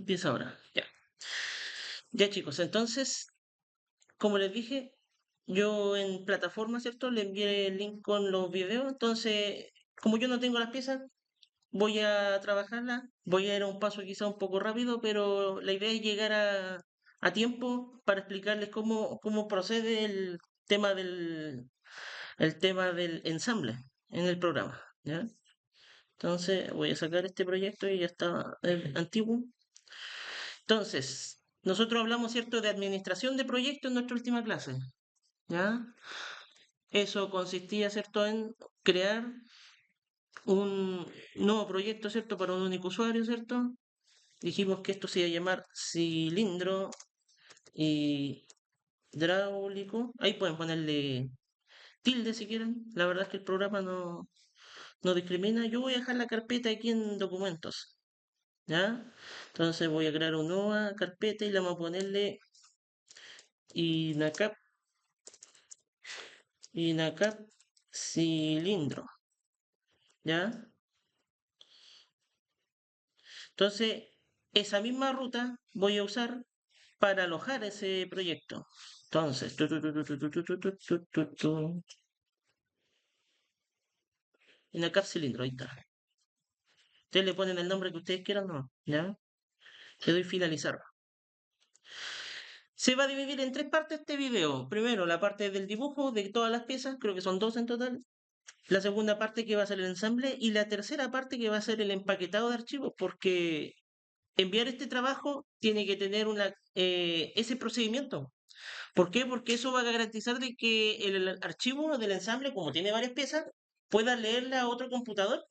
Empieza ahora. Ya. Ya chicos, entonces, como les dije, yo en plataforma, ¿cierto? Le envié el link con los videos. Entonces, como yo no tengo las piezas, voy a trabajarlas. Voy a ir a un paso quizá un poco rápido, pero la idea es llegar a tiempo para explicarles cómo procede el tema del ensamble en el programa. ¿Ya? Entonces, voy a sacar este proyecto y ya está el antiguo. Entonces, nosotros hablamos, ¿cierto?, de administración de proyectos en nuestra última clase, ¿ya? Eso consistía, ¿cierto?, en crear un nuevo proyecto, ¿cierto?, para un único usuario, ¿cierto? Dijimos que esto se iba a llamar cilindro hidráulico. Ahí pueden ponerle tilde si quieren. La verdad es que el programa no discrimina. Yo voy a dejar la carpeta aquí en documentos, ¿ya? Entonces voy a crear una nueva carpeta y le vamos a ponerle INACAP INACAP cilindro, ¿ya? Entonces, esa misma ruta voy a usar para alojar ese proyecto. Entonces, INACAP cilindro, ahí está. Ustedes le ponen el nombre que ustedes quieran, ¿no? ¿Ya? Le doy finalizar. Se va a dividir en tres partes este video. Primero, la parte del dibujo de todas las piezas, creo que son dos en total. La segunda parte que va a ser el ensamble y la tercera parte que va a ser el empaquetado de archivos, porque enviar este trabajo tiene que tener ese procedimiento. ¿Por qué? Porque eso va a garantizar de que el archivo del ensamble, como tiene varias piezas, pueda leerla a otro computador.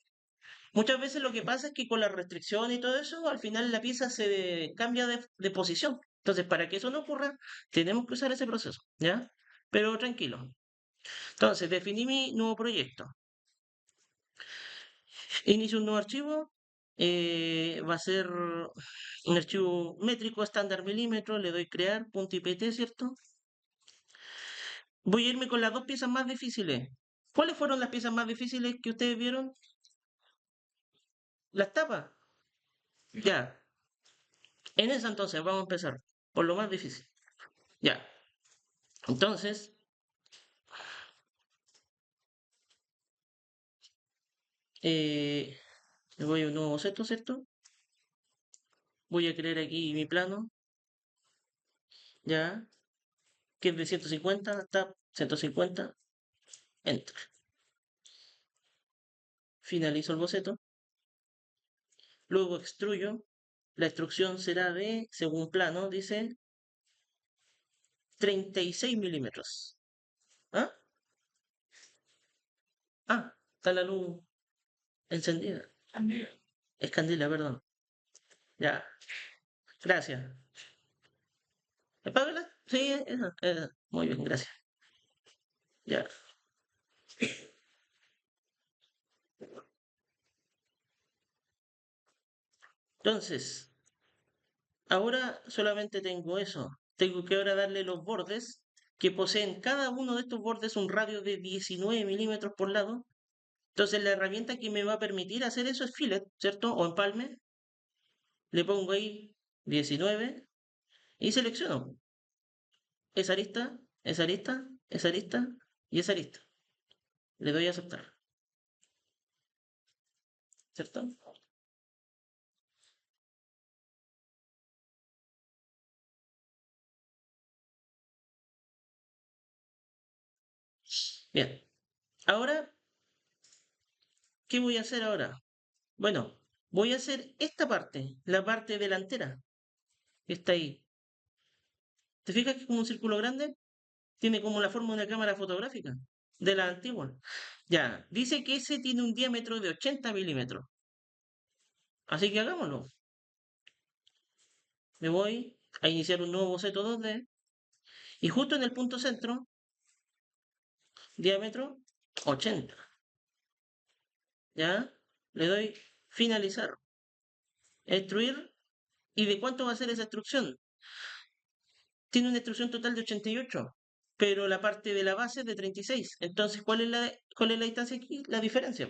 Muchas veces lo que pasa es que con la restricción y todo eso, al final la pieza se cambia de posición. Entonces, para que eso no ocurra, tenemos que usar ese proceso, ¿ya? Pero tranquilo. Entonces, definí mi nuevo proyecto. Inicio un nuevo archivo. Va a ser un archivo métrico estándar milímetro. Le doy crear, punto .ipt, ¿cierto? Voy a irme con las dos piezas más difíciles. ¿Cuáles fueron las piezas más difíciles que ustedes vieron? Las tapas. Ya. En esa entonces vamos a empezar por lo más difícil. Ya. Entonces, eh, le voy a un nuevo boceto, ¿cierto? Voy a crear aquí mi plano. Ya. Que es de 150, tab, 150, enter. Finalizo el boceto. Luego extruyo. La extrusión será de, según plano, dice 36 milímetros. ¿Ah? Ah, está la luz encendida. Es candela, perdón. Ya, gracias. ¿Apágala? Sí, esa. Muy bien, gracias. Ya. Entonces, ahora solamente tengo eso. Tengo que ahora darle los bordes que poseen cada uno de estos bordes un radio de 19 milímetros por lado. Entonces, la herramienta que me va a permitir hacer eso es fillet, ¿cierto? O empalme. Le pongo ahí 19 y selecciono esa arista, esa arista, esa arista y esa arista. Le doy a aceptar, ¿cierto? Bien. Ahora, ¿qué voy a hacer ahora? Bueno, voy a hacer esta parte, la parte delantera, que está ahí. ¿Te fijas que es como un círculo grande? Tiene como la forma de una cámara fotográfica, de la antigua. Ya, dice que ese tiene un diámetro de 80 milímetros. Así que hagámoslo. Me voy a iniciar un nuevo boceto 2D y justo en el punto centro, diámetro 80. ¿Ya? Le doy finalizar, extruir. ¿Y de cuánto va a ser esa extrusión? Tiene una extrusión total de 88, pero la parte de la base es de 36. Entonces, ¿cuál es la distancia aquí? La diferencia.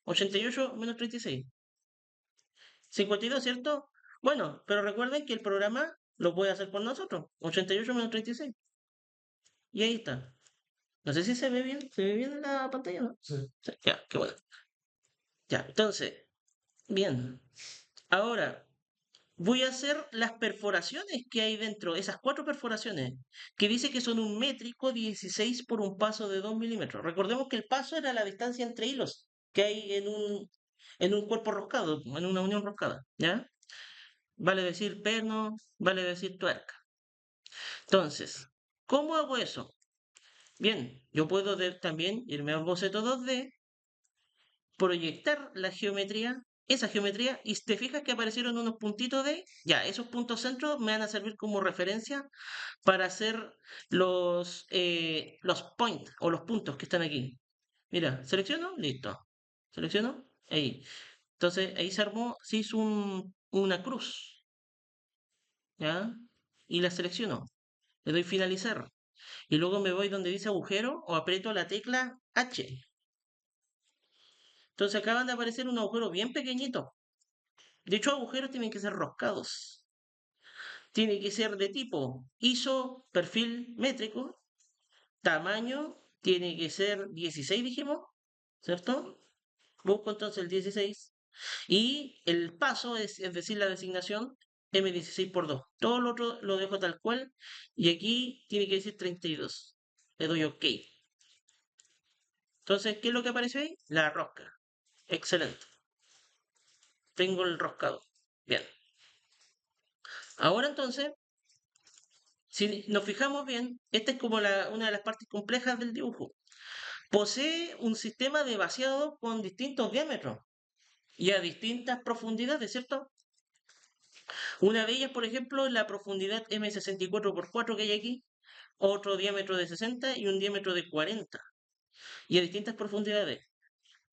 88 menos 36. 52, ¿cierto? Bueno, pero recuerden que el programa lo puede hacer por nosotros. 88 menos 36. Y ahí está. No sé si se ve bien. ¿Se ve bien en la pantalla, no? Sí, ya, qué bueno. Ya, entonces, bien. Ahora, voy a hacer las perforaciones que hay dentro, esas cuatro perforaciones, que dice que son un métrico 16 por un paso de 2 milímetros. Recordemos que el paso era la distancia entre hilos que hay en un cuerpo roscado, en una unión roscada, ¿ya? Vale decir perno, vale decir tuerca. Entonces, ¿cómo hago eso? Bien, yo puedo también irme a un boceto 2D, proyectar la geometría, esa geometría, y te fijas que aparecieron unos puntitos de, ya, esos puntos centros me van a servir como referencia para hacer los points o los puntos que están aquí. Mira, selecciono, listo. Selecciono, ahí. Entonces ahí se hizo una cruz, ¿ya? Y la selecciono. Le doy finalizar. Y luego me voy donde dice agujero o aprieto la tecla H. Entonces acaban de aparecer un agujero bien pequeñito. De hecho, agujeros tienen que ser roscados. Tiene que ser de tipo ISO, perfil métrico, tamaño, tiene que ser 16, dijimos, ¿cierto? Busco entonces el 16. Y el paso es decir, la designación M16 por 2. Todo lo otro lo dejo tal cual. Y aquí tiene que decir 32. Le doy OK. Entonces, ¿qué es lo que aparece ahí? La rosca. Excelente. Tengo el roscado. Bien. Ahora entonces, si nos fijamos bien, esta es como una de las partes complejas del dibujo. Posee un sistema de vaciado con distintos diámetros y a distintas profundidades, ¿cierto? Una de ellas, por ejemplo, es la profundidad M64x4 que hay aquí, otro diámetro de 60 y un diámetro de 40, y a distintas profundidades.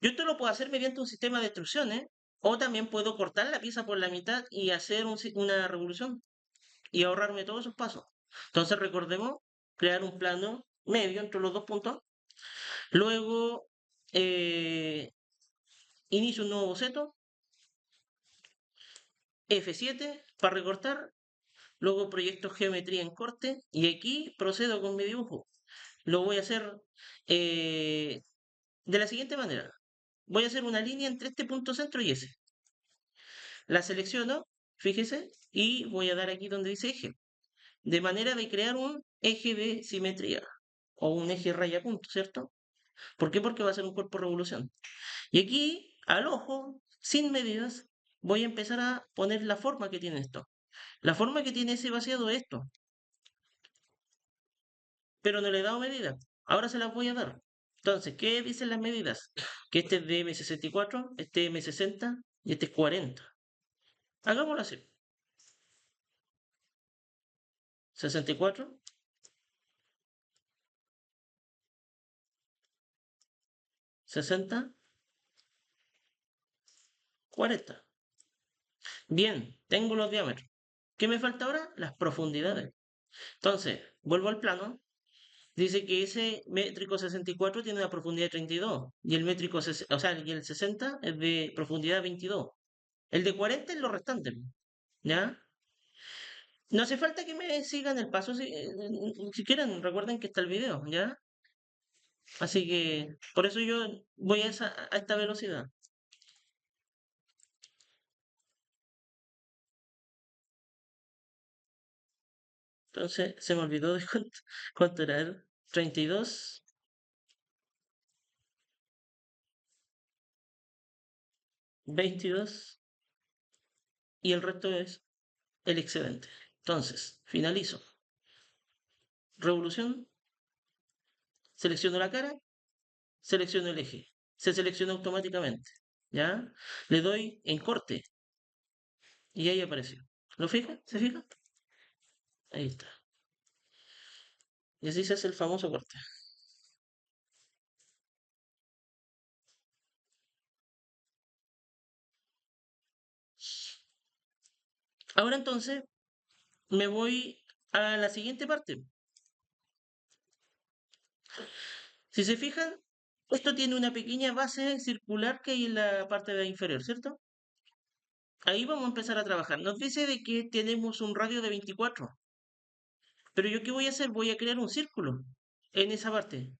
Yo esto lo puedo hacer mediante un sistema de extrusiones, o también puedo cortar la pieza por la mitad y hacer una revolución y ahorrarme todos esos pasos. Entonces recordemos crear un plano medio entre los dos puntos. Luego inicio un nuevo boceto, F7 para recortar. Luego proyecto geometría en corte y aquí procedo con mi dibujo. Lo voy a hacer de la siguiente manera. Voy a hacer una línea entre este punto centro y ese. La selecciono, fíjese, y voy a dar aquí donde dice eje. De manera de crear un eje de simetría o un eje raya punto, ¿cierto? ¿Por qué? Porque va a ser un cuerpo revolución. Y aquí, al ojo, sin medidas, voy a empezar a poner la forma que tiene esto. La forma que tiene ese vaciado es esto, pero no le he dado medidas. Ahora se las voy a dar. Entonces, ¿qué dicen las medidas? Que este es de M64, este es M60 y este es 40. Hagámoslo así. 64, 60, 40. Bien, tengo los diámetros. ¿Qué me falta ahora? Las profundidades. Entonces, vuelvo al plano. Dice que ese métrico 64 tiene una profundidad de 32 y el métrico, o sea, y el 60 es de profundidad 22. El de 40 es lo restante, ¿ya? No hace falta que me sigan el paso si quieren, recuerden que está el video, ¿ya? Así que por eso yo voy a esta velocidad. Entonces se me olvidó de cuánto era. 32, 22 y el resto es el excedente. Entonces, finalizo. Revolución, selecciono la cara, selecciono el eje. Se selecciona automáticamente. ¿Ya? Le doy en corte y ahí apareció. ¿Lo fija? ¿Se fija? Ahí está. Y así se hace el famoso corte. Ahora entonces me voy a la siguiente parte. Si se fijan, esto tiene una pequeña base circular que hay en la parte de inferior, ¿cierto? Ahí vamos a empezar a trabajar. Nos dice de que tenemos un radio de 24. Pero yo qué voy a hacer? Voy a crear un círculo en esa parte.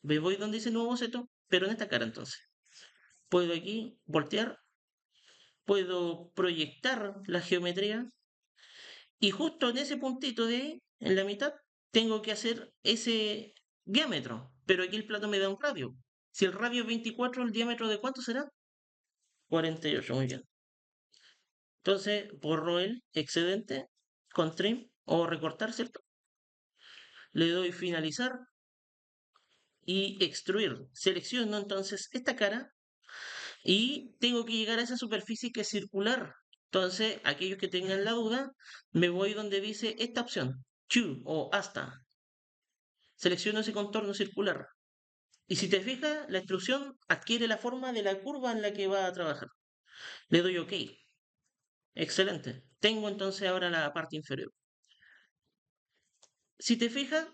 Me voy donde dice nuevo boceto, pero en esta cara entonces. Puedo aquí voltear, puedo proyectar la geometría y justo en ese puntito de ahí, en la mitad, tengo que hacer ese diámetro. Pero aquí el plano me da un radio. Si el radio es 24, ¿el diámetro de cuánto será? 48, muy bien. Entonces borro el excedente con trim o recortar, ¿cierto? Le doy finalizar y extruir. Selecciono entonces esta cara y tengo que llegar a esa superficie que es circular. Entonces, aquellos que tengan la duda, me voy donde dice esta opción, to o hasta. Selecciono ese contorno circular. Y si te fijas, la extrusión adquiere la forma de la curva en la que va a trabajar. Le doy OK. Excelente. Tengo entonces ahora la parte inferior. Si te fijas,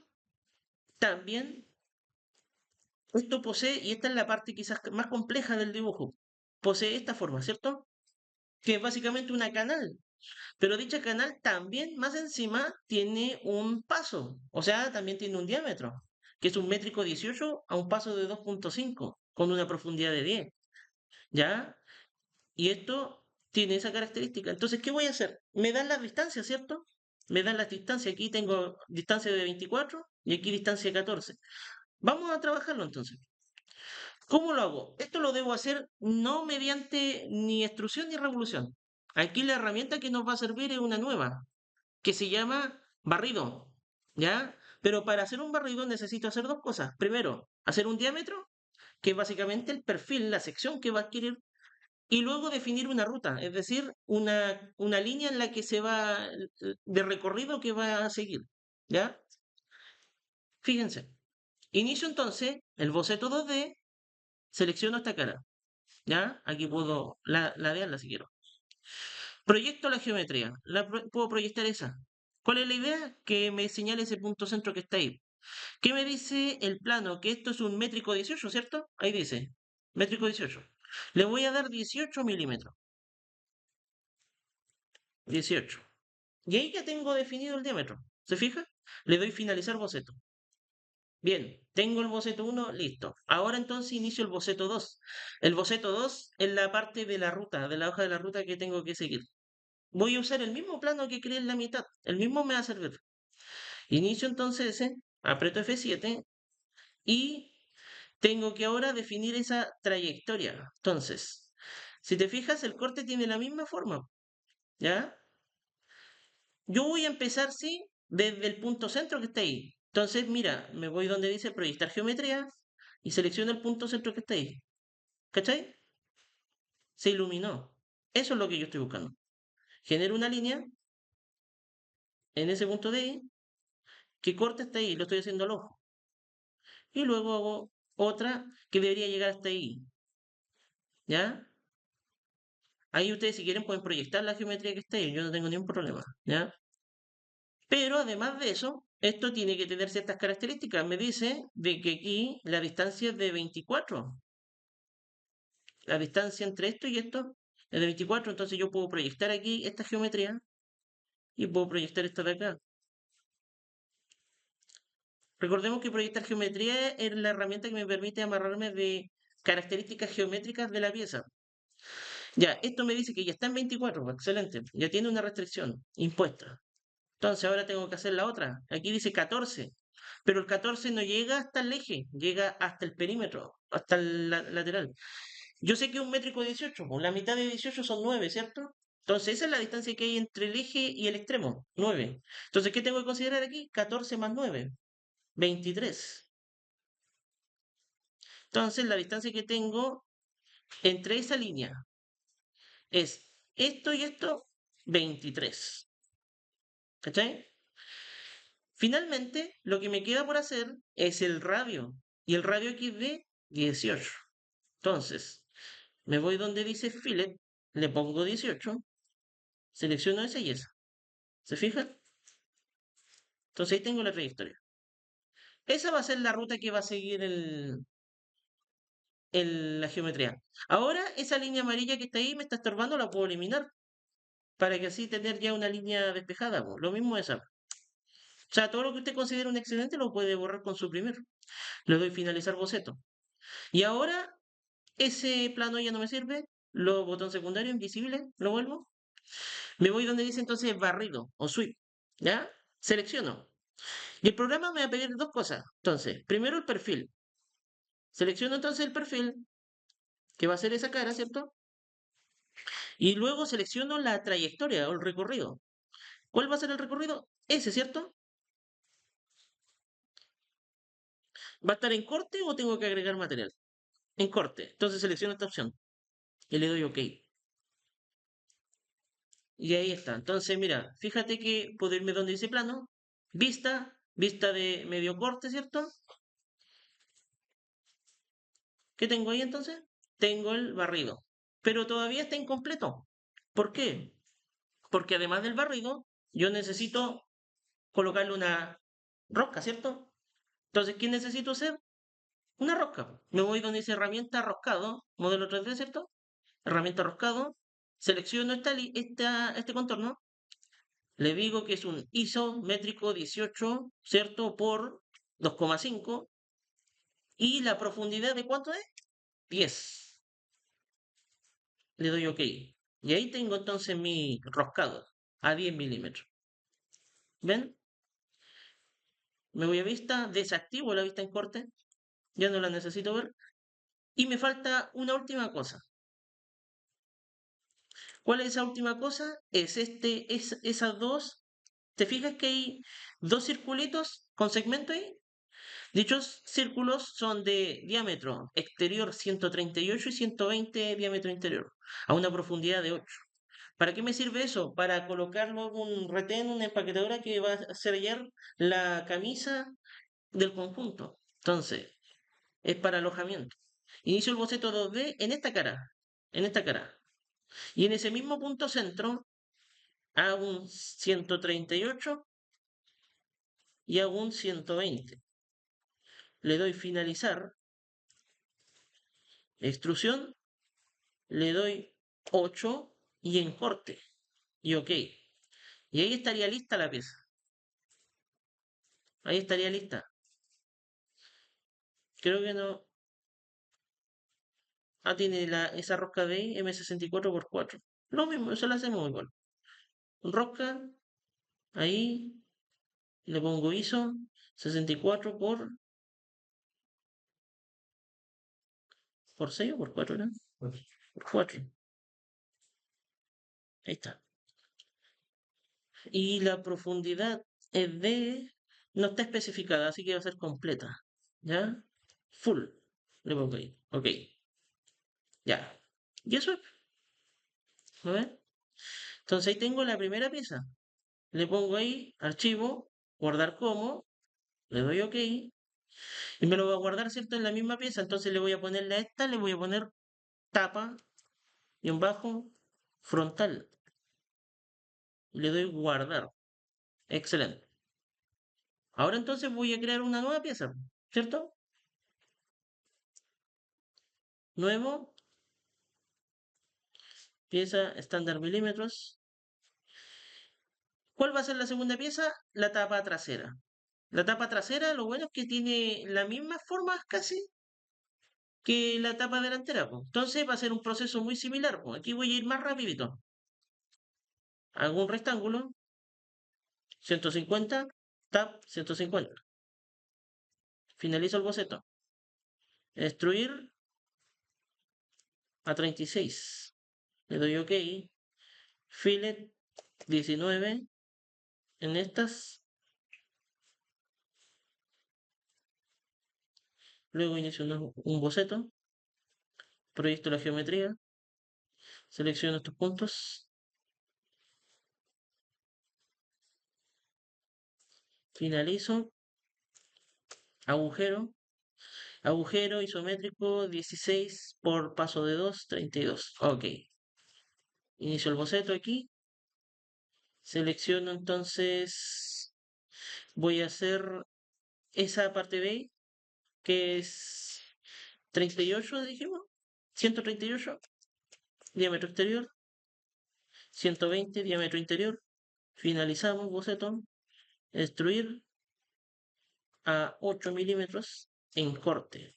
también esto posee, y esta es la parte quizás más compleja del dibujo, posee esta forma, ¿cierto? Que es básicamente una canal. Pero dicha canal también más encima tiene un paso, o sea, también tiene un diámetro, que es un métrico 18 a un paso de 2,5 con una profundidad de 10, ¿ya? Y esto tiene esa característica. Entonces, ¿qué voy a hacer? Me dan las distancias, ¿cierto? Me dan las distancias. Aquí tengo distancia de 24 y aquí distancia de 14. Vamos a trabajarlo entonces. ¿Cómo lo hago? Esto lo debo hacer no mediante ni extrusión ni revolución. Aquí la herramienta que nos va a servir es una nueva, que se llama barrido, ¿ya? Pero para hacer un barrido necesito hacer dos cosas. Primero, hacer un diámetro, que es básicamente el perfil, la sección que va a adquirir, y luego definir una ruta, es decir, una línea en la que se va, de recorrido que va a seguir, ¿ya? Fíjense. Inicio entonces el boceto 2D, selecciono esta cara, ¿ya? Aquí puedo ladearla si quiero. Proyecto la geometría, puedo proyectar esa. ¿Cuál es la idea? Que me señale ese punto centro que está ahí. ¿Qué me dice el plano? Que esto es un métrico 18, ¿cierto? Ahí dice, métrico 18. Le voy a dar 18 milímetros. 18. Y ahí ya tengo definido el diámetro. ¿Se fija? Le doy finalizar boceto. Bien, tengo el boceto 1, listo. Ahora entonces inicio el boceto 2. El boceto 2 es la parte de la ruta, de la hoja de la ruta que tengo que seguir. Voy a usar el mismo plano que creé en la mitad. El mismo me va a servir. Inicio entonces ese, aprieto F7 y tengo que ahora definir esa trayectoria. Entonces, si te fijas, el corte tiene la misma forma, ¿ya? Yo voy a empezar, sí, desde el punto centro que está ahí. Entonces, mira, me voy donde dice proyectar geometría y selecciono el punto centro que está ahí. ¿Cachai? Se iluminó. Eso es lo que yo estoy buscando. Genero una línea en ese punto de ahí que corta hasta ahí, lo estoy haciendo al ojo. Y luego hago otra que debería llegar hasta ahí. ¿Ya? Ahí ustedes si quieren pueden proyectar la geometría que está ahí, yo no tengo ningún problema. ¿Ya? Pero además de eso, esto tiene que tener ciertas características. Me dice de que aquí la distancia es de 24. La distancia entre esto y esto es de 24, entonces yo puedo proyectar aquí esta geometría y puedo proyectar esta de acá. Recordemos que proyectar geometría es la herramienta que me permite amarrarme de características geométricas de la pieza. Ya, esto me dice que ya está en 24, pues, excelente. Ya tiene una restricción impuesta. Entonces ahora tengo que hacer la otra. Aquí dice 14, pero el 14 no llega hasta el eje, llega hasta el perímetro, hasta el lateral. Yo sé que un métrico 18, pues la mitad de 18 son 9, ¿cierto? Entonces esa es la distancia que hay entre el eje y el extremo, 9. Entonces, ¿qué tengo que considerar aquí? 14 más 9, 23. Entonces la distancia que tengo entre esa línea es esto y esto, 23. ¿Cachai? Finalmente, lo que me queda por hacer es el radio. Y el radio aquí es de 18. Entonces, me voy donde dice fillet, le pongo 18, selecciono esa y esa. ¿Se fijan? Entonces ahí tengo la trayectoria. Esa va a ser la ruta que va a seguir la geometría. Ahora, esa línea amarilla que está ahí me está estorbando, la puedo eliminar para que así tener ya una línea despejada, po. Lo mismo esa. O sea, todo lo que usted considera un excedente lo puede borrar con suprimir. Le doy finalizar boceto. Y ahora ese plano ya no me sirve. Lo botón secundario, invisible, lo vuelvo. Me voy donde dice entonces barrido o sweep. ¿Ya? Selecciono. Y el programa me va a pedir dos cosas. Entonces, primero el perfil. Selecciono entonces el perfil, que va a ser esa cara, ¿cierto? Y luego selecciono la trayectoria o el recorrido. ¿Cuál va a ser el recorrido? Ese, ¿cierto? ¿Va a estar en corte o tengo que agregar material? En corte. Entonces selecciono esta opción y le doy OK. Y ahí está. Entonces, mira, fíjate que puedo irme donde dice plano, vista, vista de medio corte, ¿cierto? ¿Qué tengo ahí entonces? Tengo el barrido. Pero todavía está incompleto. ¿Por qué? Porque además del barrido, yo necesito colocarle una rosca, ¿cierto? Entonces, ¿qué necesito hacer? Una rosca. Me voy donde dice herramienta roscado, modelo 3D, ¿cierto? Herramienta roscado. Selecciono este contorno. Le digo que es un isométrico 18, ¿cierto? Por 2,5. ¿Y la profundidad de cuánto es? 10. Le doy OK. Y ahí tengo entonces mi roscado a 10 milímetros. ¿Ven? Me voy a vista, desactivo la vista en corte. Ya no la necesito ver. Y me falta una última cosa. ¿Cuál es esa última cosa? Esas dos. ¿Te fijas que hay dos circulitos con segmento ahí? Dichos círculos son de diámetro exterior 138 y 120 diámetro interior, a una profundidad de 8. ¿Para qué me sirve eso? Para colocar luego un retén, una empaquetadora que va a sellar la camisa del conjunto. Entonces, es para alojamiento. Inicio el boceto 2D en esta cara. Y en ese mismo punto centro hago un 138 y hago un 120. Le doy finalizar, extrusión, le doy 8 y en corte. Y OK. Y ahí estaría lista la pieza. Ahí estaría lista. Creo que no. Ah, tiene esa rosca de ahí, M64x4. Lo mismo, eso lo hacemos igual. Rosca, ahí, le pongo ISO 64 por 6 o por 4, ¿no? Por 4. Ahí está. Y la profundidad es de... No está especificada, así que va a ser completa. ¿Ya? Full. Le pongo ahí. OK. Ya. Y eso es. A ver. Entonces ahí tengo la primera pieza. Le pongo ahí, archivo, guardar como. Le doy OK. Y me lo va a guardar, ¿cierto? En la misma pieza. Entonces le voy a ponerle a esta, le voy a poner tapa, y un bajo, frontal. Y le doy guardar. Excelente. Ahora entonces voy a crear una nueva pieza, ¿cierto? Nuevo, pieza estándar milímetros. ¿Cuál va a ser la segunda pieza? La tapa trasera. La tapa trasera, lo bueno es que tiene la misma forma casi que la tapa delantera, po. Entonces va a ser un proceso muy similar, po. Aquí voy a ir más rapidito. Hago un rectángulo, 150, tab 150. Finalizo el boceto. Destruir a 36. Le doy OK. Fillet 19 en estas. Luego inicio un boceto. Proyecto la geometría. Selecciono estos puntos. Finalizo. Agujero. Agujero isométrico 16 por paso de 2, 32. OK. Inicio el boceto aquí. Selecciono entonces. Voy a hacer esa parte B, que es 38 dijimos, 138 diámetro exterior, 120 diámetro interior. Finalizamos boceto, extruir a 8 milímetros en corte.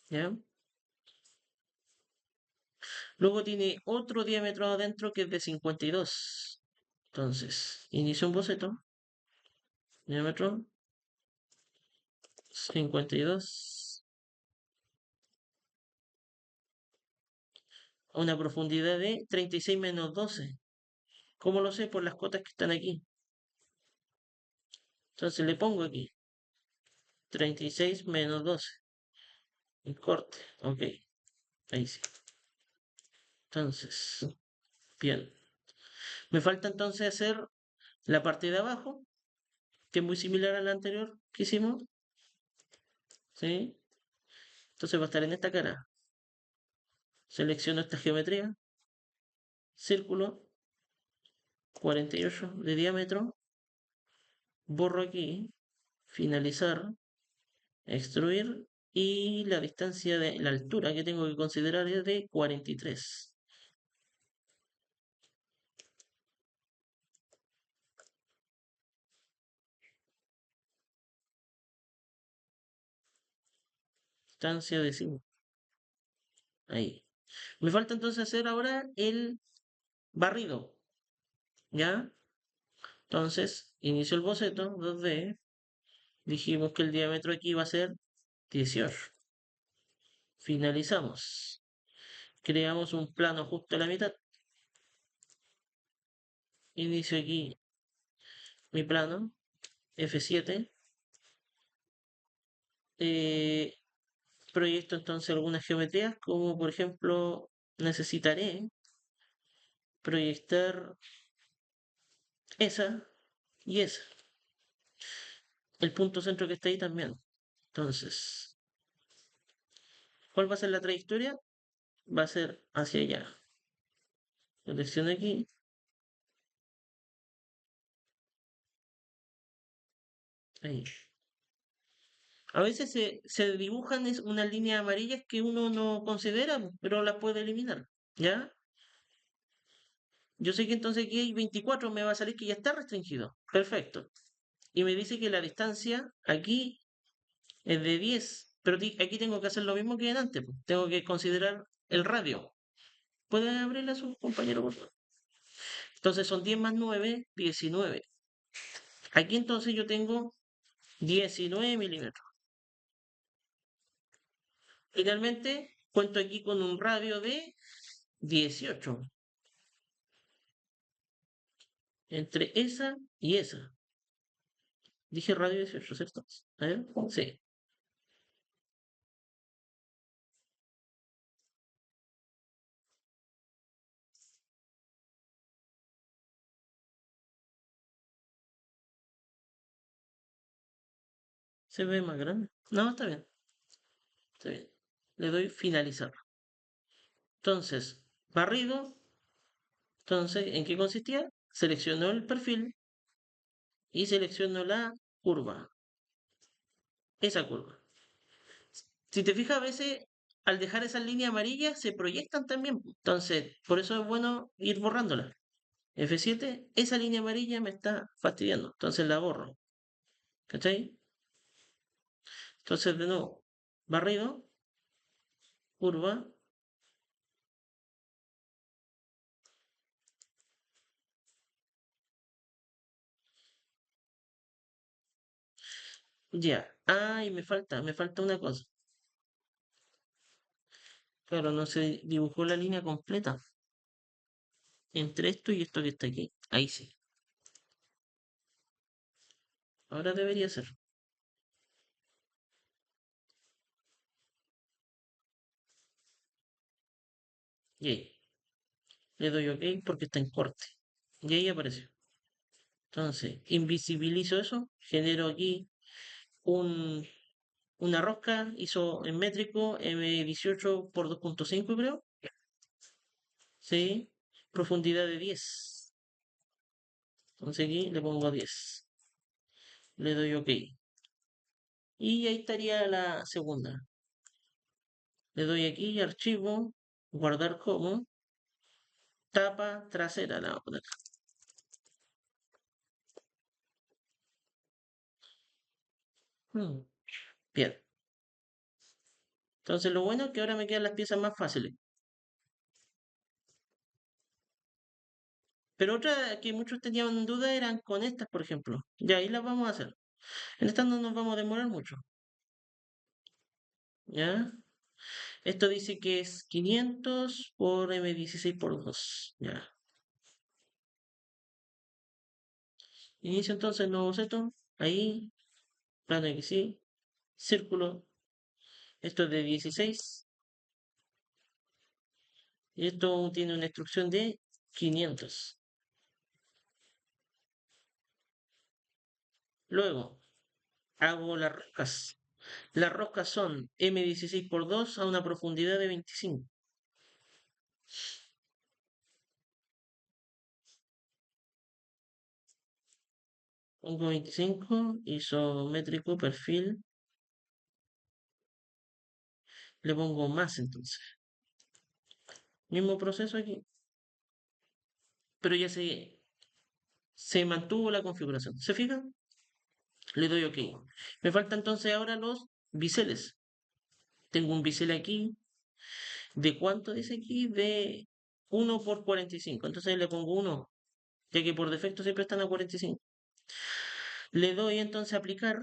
¿Ya? Luego tiene otro diámetro adentro que es de 52. Entonces, inicio un boceto, diámetro 52, a una profundidad de 36 menos 12. ¿Cómo lo sé? Por las cotas que están aquí. Entonces le pongo aquí 36 menos 12. En corte, ok, ahí sí. Entonces, bien. Me falta entonces hacer la parte de abajo, que es muy similar a la anterior que hicimos, ¿sí? Entonces va a estar en esta cara. Selecciono esta geometría, círculo, 48 de diámetro, borro aquí, finalizar, extruir, y la distancia de la altura que tengo que considerar es de 43. Distancia de 5. Ahí. Me falta entonces hacer ahora el barrido, ¿ya? Entonces, inicio el boceto 2D. Dijimos que el diámetro aquí va a ser 18. Finalizamos. Creamos un plano justo a la mitad. Inicio aquí mi plano, F7. Eh, Proyecto entonces algunas geometrías, como por ejemplo necesitaré proyectar esa y esa. El punto centro que está ahí también. Entonces, ¿cuál va a ser la trayectoria? Va a ser hacia allá. Selecciono aquí, ahí. A veces se dibujan unas líneas amarillas que uno no considera, pero las puede eliminar. ¿Ya? Yo sé que entonces aquí hay 24, me va a salir que ya está restringido. Perfecto. Y me dice que la distancia aquí es de 10, pero aquí tengo que hacer lo mismo que en antes, pues. Tengo que considerar el radio. ¿Puede abrirle a su compañero, por favor? Entonces son 10 más 9, 19. Aquí entonces yo tengo 19 milímetros. Finalmente, cuento aquí con un radio de 18 entre esa y esa. Dije radio 18, ¿cierto? A ver, sí, se ve más grande. No, está bien, está bien. Le doy finalizar. Entonces, barrido. Entonces, ¿en qué consistía? Selecciono el perfil y selecciono la curva. Esa curva. Si te fijas, a veces al dejar esas líneas amarillas se proyectan también. Entonces, por eso es bueno ir borrándola. F7, esa línea amarilla me está fastidiando. Entonces la borro. ¿Cachai? Entonces, de nuevo, barrido, curva, ya. Ah, y me falta una cosa. Claro, no se dibujó la línea completa entre esto y esto que está aquí. Ahí sí. Ahora debería ser. Y ahí. Le doy OK porque está en corte. Y ahí apareció. Entonces, invisibilizo eso, genero aquí un, una rosca, hizo en métrico M18 por 2.5 creo. Sí, profundidad de 10. Entonces aquí le pongo 10. Le doy OK. Y ahí estaría la segunda. Le doy aquí, archivo, guardar como, tapa trasera, la voy a poner. Mm, Bien. Entonces lo bueno es que ahora me quedan las piezas más fáciles. Pero otra que muchos tenían duda eran con estas, por ejemplo. Ya ahí las vamos a hacer. En estas no nos vamos a demorar mucho. ¿Ya? Esto dice que es 500 por M16 por 2. Ya. Inicio entonces el nuevo boceto. Ahí, plano X, sí. Círculo. Esto es de 16. Y esto tiene una instrucción de 500. Luego, hago las roscas. Las roscas son M16 por 2 a una profundidad de 25. Pongo 25, isométrico, perfil. Le pongo más entonces. Mismo proceso aquí. Pero ya se mantuvo la configuración. ¿Se fijan? Le doy OK. Me falta entonces ahora los biseles. Tengo un bisel aquí. ¿De cuánto dice aquí? De 1 por 45. Entonces le pongo 1, ya que por defecto siempre están a 45. Le doy entonces a aplicar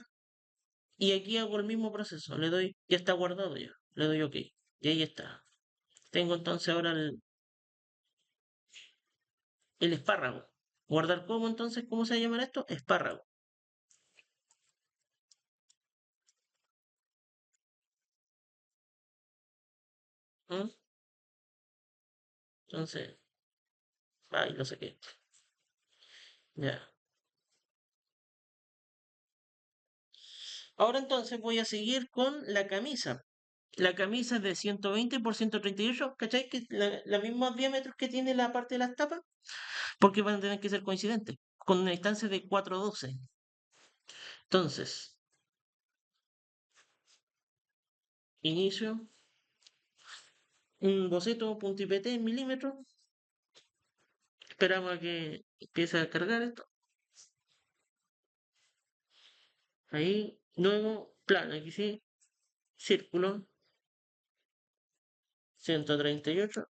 y aquí hago el mismo proceso. Le doy, ya está guardado ya. Le doy OK. Y ahí está. Tengo entonces ahora el espárrago. Guardar como entonces, ¿cómo se llama esto? Espárrago. ¿Mm? Entonces, ay, lo saqué. Ya. Ahora entonces voy a seguir con la camisa. La camisa es de 120 por 138, ¿cachai? Que los mismos diámetros que tiene la parte de las tapas, porque van a tener que ser coincidentes, con una distancia de 412. Entonces, inicio un boceto punto .pt en milímetros. Esperamos a que empiece a cargar esto. Ahí, luego, plano, aquí sí, círculo, 138,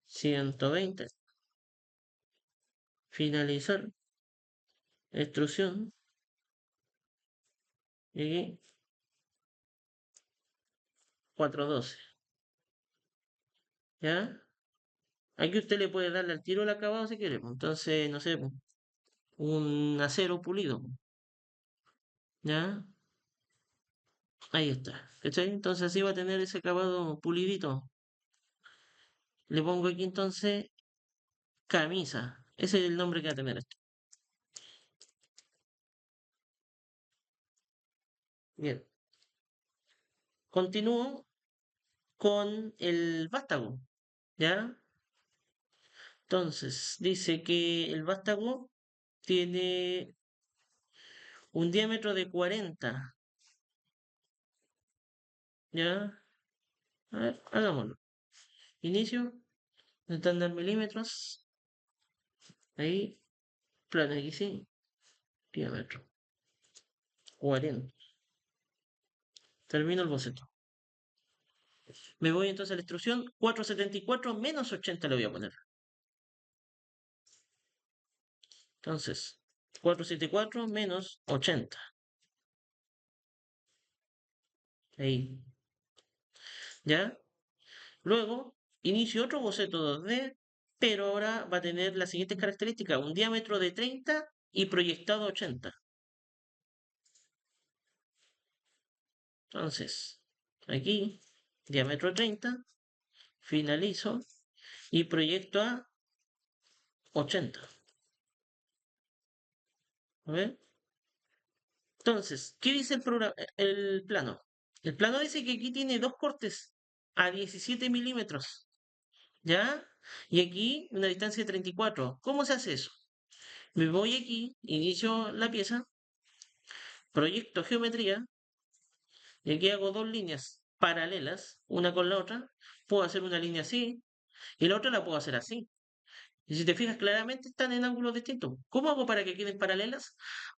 120, finalizar, extrusión, y aquí, 412. ¿Ya? Aquí usted le puede darle al tiro el acabado si quiere, pues. Entonces, no sé, pues, un acero pulido, pues. ¿Ya? Ahí está. ¿Cachai? Entonces así va a tener ese acabado pulidito. Le pongo aquí entonces camisa. Ese es el nombre que va a tener esto. Bien. Continúo con el vástago. ¿Ya? Entonces, dice que el vástago tiene un diámetro de 40. ¿Ya? A ver, hagámoslo. Inicio, estándar milímetros. Ahí, plano aquí sí, diámetro. 40. Termino el boceto. Me voy entonces a la instrucción 474 menos 80 le voy a poner. Entonces, 474 menos 80. Ahí. ¿Ya? Luego, inicio otro boceto 2D, pero ahora va a tener las siguientes características. Un diámetro de 30 y proyectado 80. Entonces, aquí, diámetro 30, finalizo y proyecto a 80. A ver. Entonces, ¿qué dice el plano? El plano dice que aquí tiene dos cortes a 17 milímetros, ¿ya? Y aquí una distancia de 34. ¿Cómo se hace eso? Me voy aquí, inicio la pieza, proyecto geometría, y aquí hago dos líneas. paralelas una con la otra, puedo hacer una línea así y la otra la puedo hacer así. Y si te fijas, claramente están en ángulos distintos. ¿Cómo hago para que queden paralelas?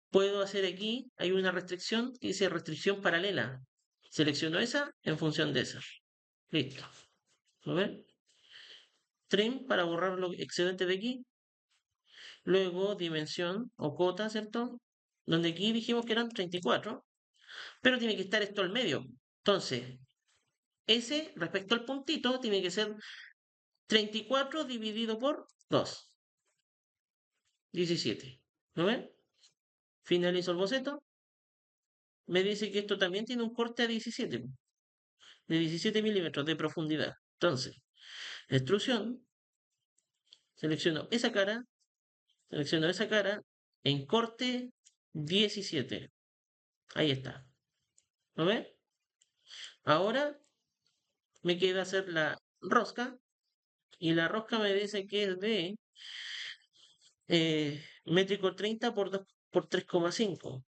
Puedo hacer aquí, hay una restricción que dice restricción paralela. Selecciono esa en función de esa. Listo. ¿Lo ven? Trim para borrar lo excedente de aquí. Luego dimensión o cota, ¿cierto? Donde aquí dijimos que eran 34, pero tiene que estar esto al medio. Entonces, ese respecto al puntito tiene que ser 34 dividido por 2, 17. ¿Lo ven? Finalizo el boceto. Me dice que esto también tiene un corte a 17, de 17 milímetros de profundidad. Entonces, extrusión, selecciono esa cara en corte 17. Ahí está. ¿Lo ven? Ahora me queda hacer la rosca y la rosca me dice que es de métrico 30 por 2 por 3,5.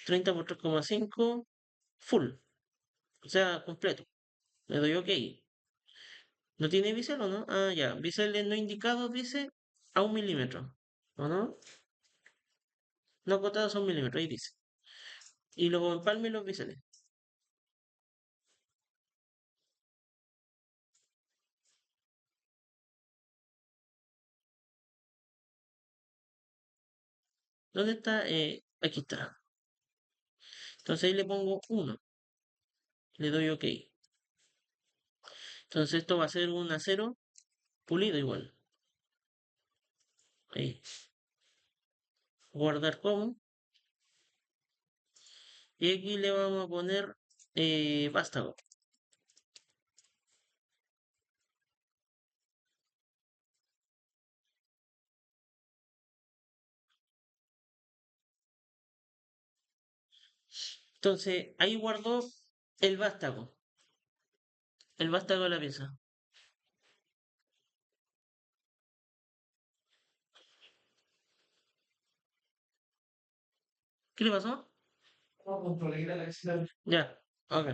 30 por 3,5 full, o sea, completo. Le doy OK. ¿No tiene bisel o no? Ah, ya. Biseles no indicados dice a 1 milímetro. ¿O no? No acotados a 1 milímetro, ahí dice. Y luego empalme los biseles. ¿Dónde está? Aquí está. Entonces ahí le pongo 1. Le doy OK. Entonces esto va a ser un acero pulido igual. Ahí. Guardar como. Y aquí le vamos a poner vástago. Entonces ahí guardo el vástago. El vástago de la pieza. ¿Qué le pasó? Ya, ok.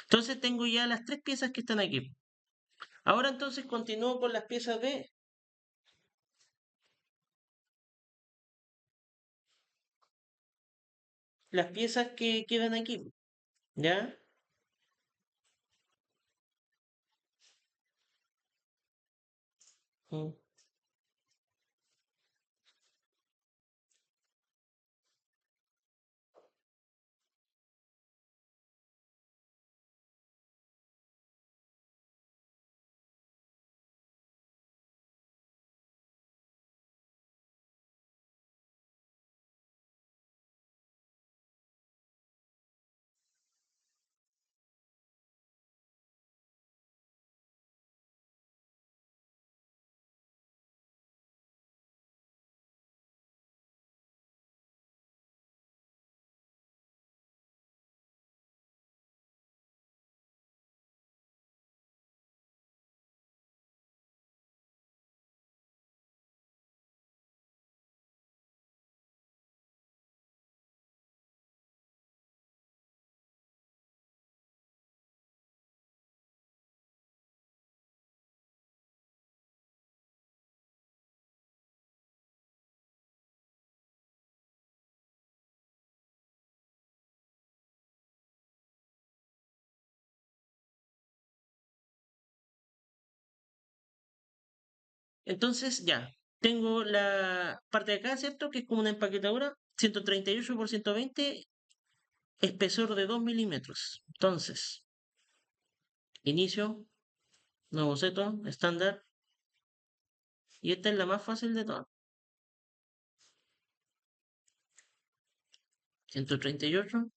Entonces tengo ya las tres piezas que están aquí. Ahora entonces continúo con las piezas de las piezas que quedan aquí. ¿Ya? Mm. Entonces ya, tengo la parte de acá, ¿cierto? Que es como una empaquetadura, 138 por 120, espesor de 2 milímetros. Entonces, inicio, nuevo boceto, estándar, y esta es la más fácil de todas. 138,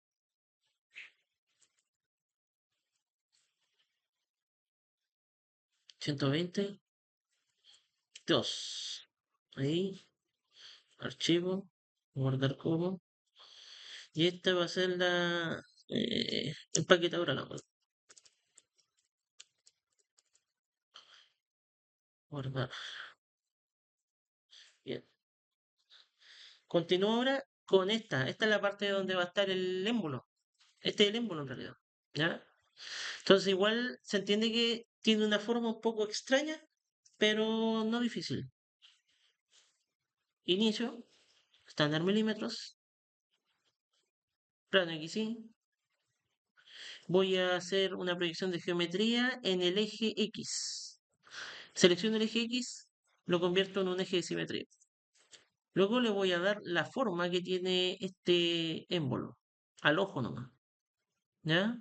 120, 2. Ahí, archivo, guardar como. Y esta va a ser la empaquetadora, la web. Guardar. Bien. Continúo ahora con esta es la parte donde va a estar el émbolo. Este es el émbolo en realidad, ¿ya? Entonces igual se entiende que tiene una forma un poco extraña, pero no difícil. Inicio, estándar milímetros, plano XY. Voy a hacer una proyección de geometría en el eje X. Selecciono el eje X, lo convierto en un eje de simetría. Luego le voy a dar la forma que tiene este émbolo, al ojo nomás, ¿ya?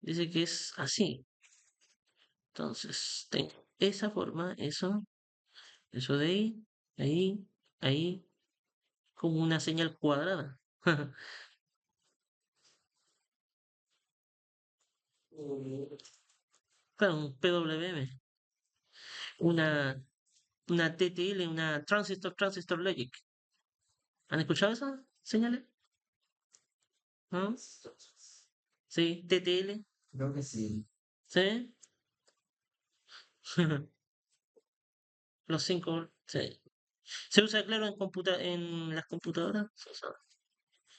Dice que es así. Entonces, tengo esa forma, eso de ahí, ahí, como una señal cuadrada. Claro, un PWM, una, una TTL, una Transistor Logic. ¿Han escuchado esas señales? ¿No? Sí, TTL. Creo que sí. ¿Sí? Los cinco, sí. Se usa, claro, en las computadoras. Se usa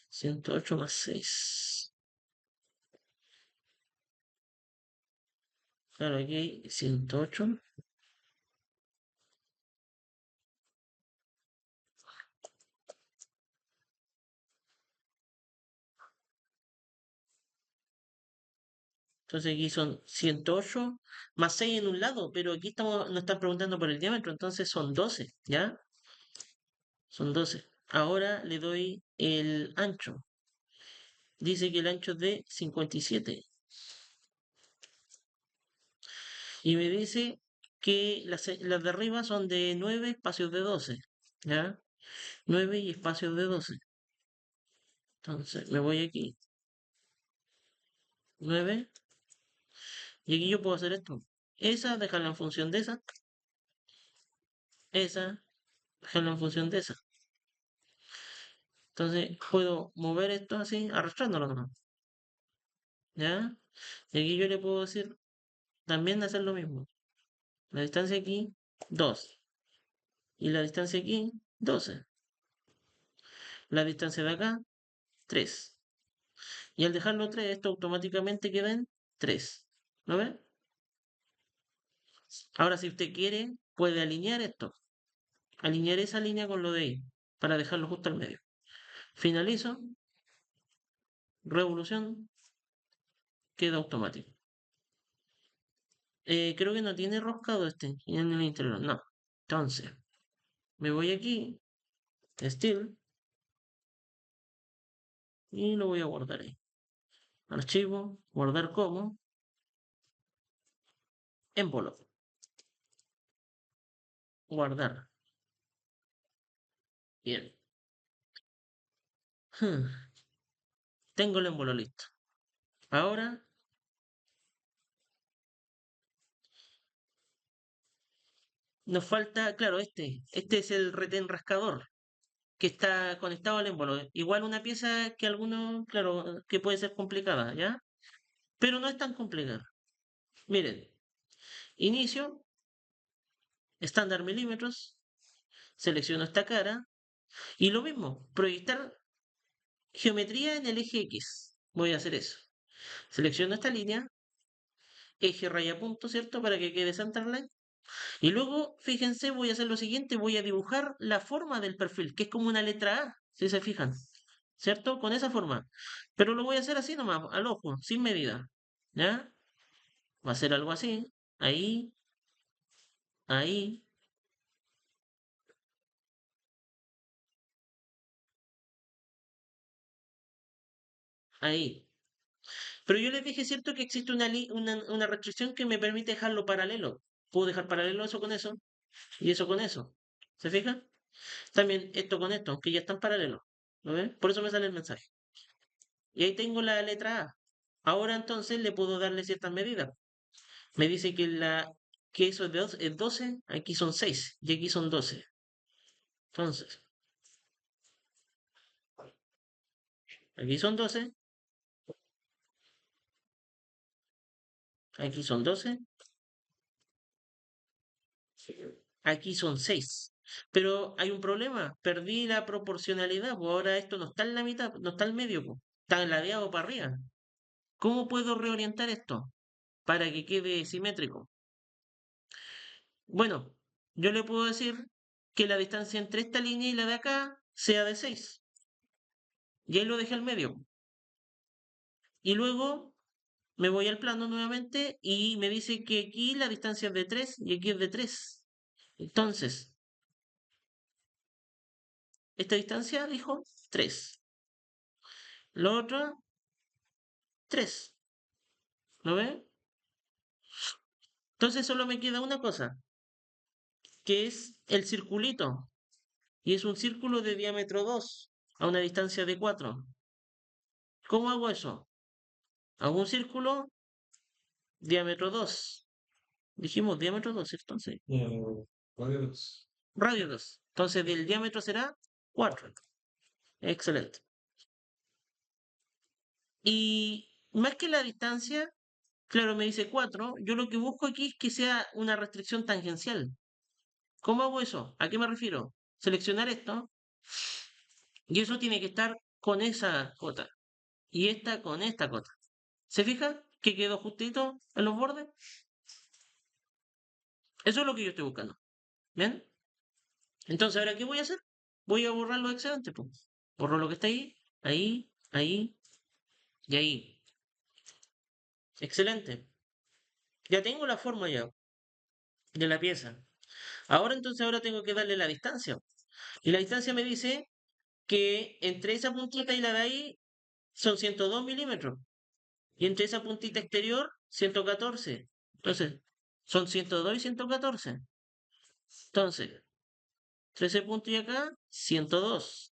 108 más 6. Claro, aquí hay 108. Entonces aquí son 108 más 6 en un lado, pero aquí nos están preguntando por el diámetro, entonces son 12, ¿ya? Son 12. Ahora le doy el ancho. Dice que el ancho es de 57. Y me dice que las de arriba son de 9 espacios de 12, ¿ya? 9 y espacios de 12. Entonces me voy aquí. 9. Y aquí yo puedo hacer esto. Esa, dejarla en función de esa. Esa, dejarla en función de esa. Entonces puedo mover esto así, arrastrándolo nomás. ¿Ya? Y aquí yo le puedo decir también hacer lo mismo. La distancia aquí, 2. Y la distancia aquí, 12. La distancia de acá, 3. Y al dejarlo 3, esto automáticamente queda en 3. ¿Lo ven? Ahora, si usted quiere, puede alinear esto. Alinear esa línea con lo de ahí, para dejarlo justo al medio. Finalizo, revolución, queda automático. Creo que no tiene roscado este en el interior, no. Entonces, me voy aquí, Steel, y lo voy a guardar ahí. Archivo, guardar como, envelope, guardar. Bien. Hmm, tengo el envelope listo. Ahora nos falta, claro, este es el retén rascador que está conectado al émbolo. Igual una pieza que algunos, claro, que puede ser complicada, ¿ya? Pero no es tan complicada. Miren, inicio, estándar milímetros, selecciono esta cara y lo mismo, proyectar geometría en el eje X. Voy a hacer eso. Selecciono esta línea, eje raya punto, ¿cierto? Para que quede centerline. Y luego, fíjense, voy a hacer lo siguiente, voy a dibujar la forma del perfil, que es como una letra A, si se fijan, ¿cierto? Con esa forma. Pero lo voy a hacer así nomás, al ojo, sin medida. ¿Ya? Va a ser algo así. Ahí, ahí, ahí. Pero yo les dije, ¿cierto? Que existe una restricción que me permite dejarlo paralelo. Puedo dejar paralelo eso con eso y eso con eso. ¿Se fijan? También esto con esto, aunque ya están paralelos. ¿Lo ven? Por eso me sale el mensaje. Y ahí tengo la letra A. Ahora entonces le puedo darle ciertas medidas. Me dice que eso es 12, aquí son 6 y aquí son 12. Entonces, aquí son 12, aquí son 12, aquí son 6. Pero hay un problema, perdí la proporcionalidad, pues ahora esto no está en la mitad, no está en medio, pues, está en ladeado para arriba. ¿Cómo puedo reorientar esto para que quede simétrico? Bueno, yo le puedo decir que la distancia entre esta línea y la de acá sea de 6. Y ahí lo dejé al medio. Y luego me voy al plano nuevamente y me dice que aquí la distancia es de 3 y aquí es de 3. Entonces, esta distancia, dijo, 3. Lo otro, 3. ¿Lo ve? Entonces solo me queda una cosa, que es el circulito. Y es un círculo de diámetro 2 a una distancia de 4. ¿Cómo hago eso? Hago un círculo, diámetro 2. Dijimos diámetro 2, ¿cierto? Sí. Radio 2. Entonces del diámetro será 4. Excelente. Y más que la distancia, claro, me dice 4. Yo lo que busco aquí es que sea una restricción tangencial. ¿Cómo hago eso? ¿A qué me refiero? Seleccionar esto y eso tiene que estar con esa cota y esta con esta cota. ¿Se fija que quedó justito en los bordes? Eso es lo que yo estoy buscando. ¿Bien? Entonces, ¿ahora qué voy a hacer? Voy a borrar los excedentes, pues. Borro lo que está ahí, ahí, ahí y ahí. Excelente. Ya tengo la forma ya de la pieza. Ahora tengo que darle la distancia. Y la distancia me dice que entre esa puntita y la de ahí son 102 milímetros. Y entre esa puntita exterior, 114. Entonces, son 102 y 114. Entonces, 13 puntos y acá, 102.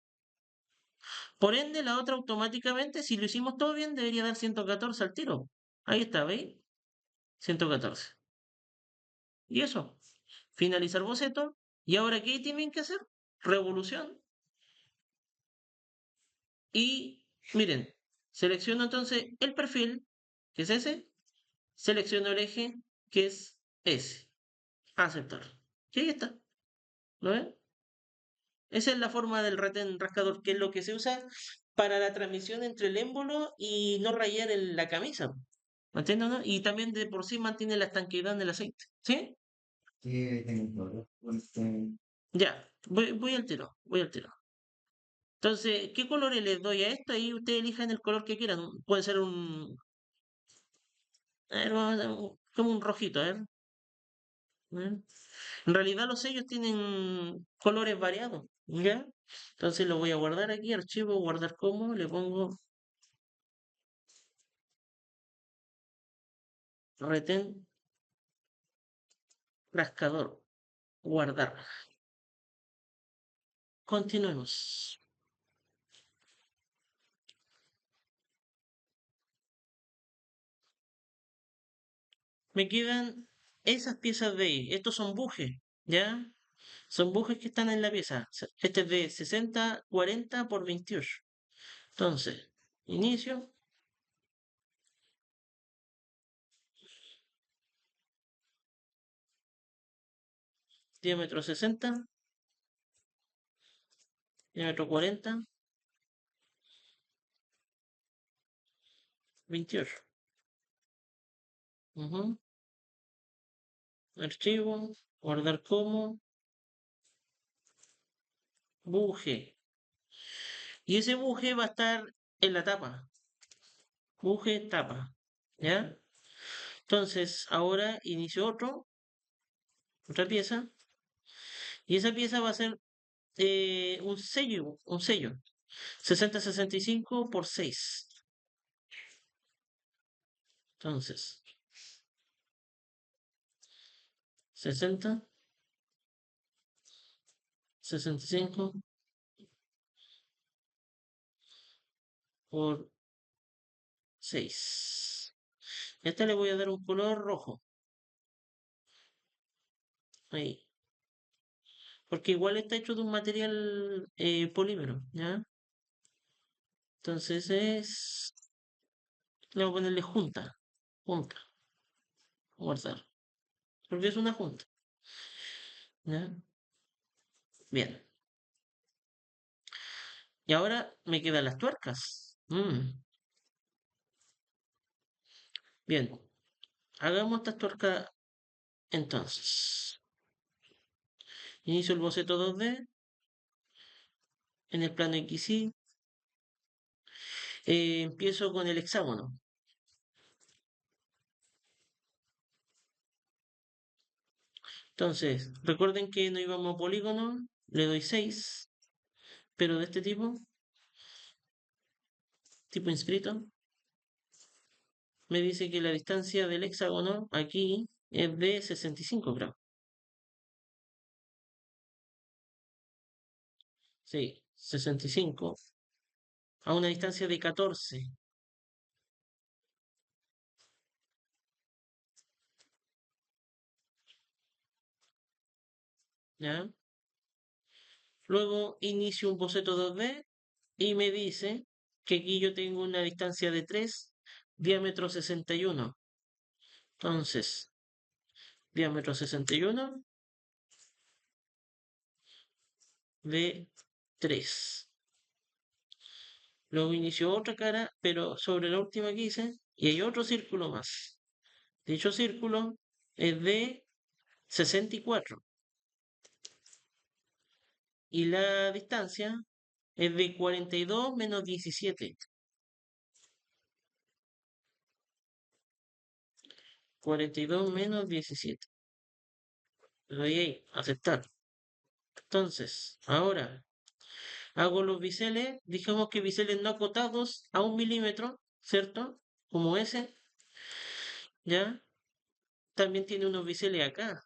Por ende, la otra automáticamente, si lo hicimos todo bien, debería dar 114 al tiro. Ahí está, ¿veis? 114. Y eso, finalizar boceto. ¿Y ahora qué tienen que hacer? Revolución. Y miren, selecciono entonces el perfil, que es ese. Selecciono el eje, que es ese. Aceptar. Y ahí está. ¿Lo ven? Esa es la forma del retén rascador, que es lo que se usa para la transmisión entre el émbolo y no rayar la camisa. ¿Me entiendes, no? Y también de por sí mantiene la estanqueidad del aceite. ¿Sí? Sí, tengo claro. Ya, voy al tiro, voy al tiro. Entonces, ¿qué colores les doy a esto? Ahí ustedes elijan el color que quieran. Puede ser un, a ver, vamos a hacer como un rojito, a ver. A ver. En realidad los sellos tienen colores variados, ¿ya? Entonces lo voy a guardar aquí, archivo, guardar como, le pongo retén rascador, guardar. Continuemos. Me quedan esas piezas de ahí. Estos son bujes, ¿ya? Son bujes que están en la pieza. Este es de 60-40 por 28. Entonces, inicio, diámetro 60, diámetro 40, 28. Ujú. Archivo, guardar como, buje. Y ese buje va a estar en la tapa. Buje, tapa. ¿Ya? Entonces, ahora inicio otra pieza. Y esa pieza va a ser un sello, un sello. 60-65 por 6. Entonces, 60-65 por 6. A esta le voy a dar un color rojo. Ahí. Porque igual está hecho de un material polímero, ¿ya? Entonces le voy a ponerle junta. Junta. Guardar. Porque es una junta. ¿Ya? Bien. Y ahora me quedan las tuercas. Bien. Hagamos estas tuercas entonces. Inicio el boceto 2D en el plano XY. Empiezo con el hexágono. Entonces, recuerden que no íbamos a polígono, le doy 6, pero de este tipo inscrito, me dice que la distancia del hexágono aquí es de 65 grados. Sí, 65 a una distancia de 14. ¿Ya? Luego inicio un boceto 2D y me dice que aquí yo tengo una distancia de 3, diámetro 61. Entonces, diámetro 61 de 3. Luego inicio otra cara, pero sobre la última que hice, y hay otro círculo más. Dicho círculo es de 64 y la distancia es de 42 menos 17. 42 menos 17. Le doy ahí, aceptar. Entonces, ahora hago los biseles, digamos que biseles no acotados a 1 milímetro, ¿cierto? Como ese, ¿ya? También tiene unos biseles acá.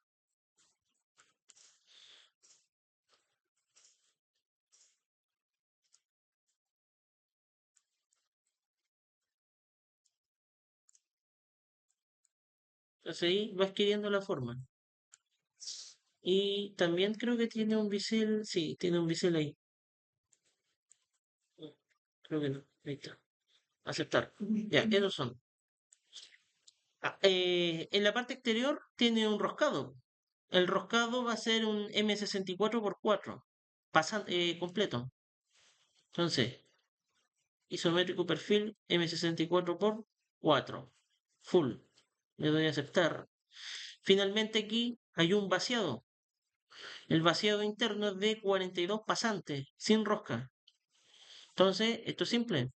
Entonces ahí va adquiriendo la forma. Y también creo que tiene un bisel, sí, tiene un bisel ahí. Creo que no, ahí está. Aceptar. Ya, esos son. En la parte exterior tiene un roscado. El roscado va a ser un M64x4, completo. Entonces, isométrico perfil M64x4, full. Le doy a aceptar. Finalmente aquí hay un vaciado. El vaciado interno es de 42 pasantes, sin rosca. Entonces, esto es simple.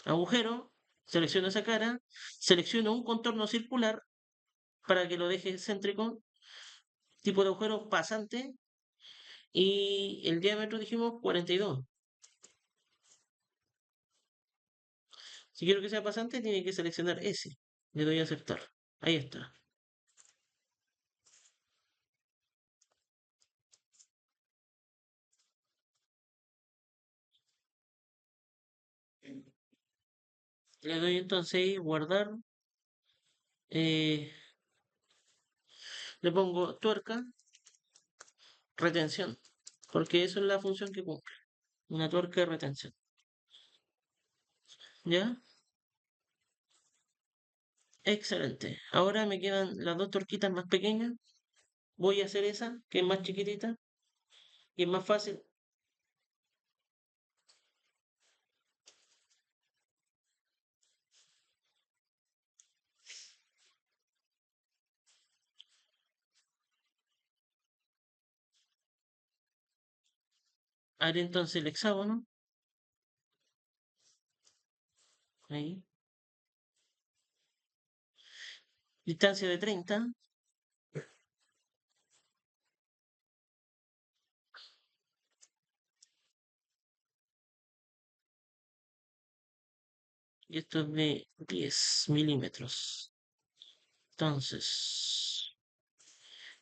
Agujero, selecciono esa cara, selecciono un contorno circular para que lo deje céntrico, tipo de agujero pasante, y el diámetro dijimos 42. Si quiero que sea pasante, tiene que seleccionar ese. Le doy a aceptar. Ahí está. Le doy entonces ahí, guardar. eh, Le pongo tuerca, retención, porque eso es la función que cumple. Una tuerca de retención. ¿Ya? Excelente. Ahora me quedan las dos tuerquitas más pequeñas. Voy a hacer esa, que es más chiquitita y es más fácil. Haré entonces el hexágono. Ahí. Distancia de 30. Y esto es de 10 milímetros. Entonces,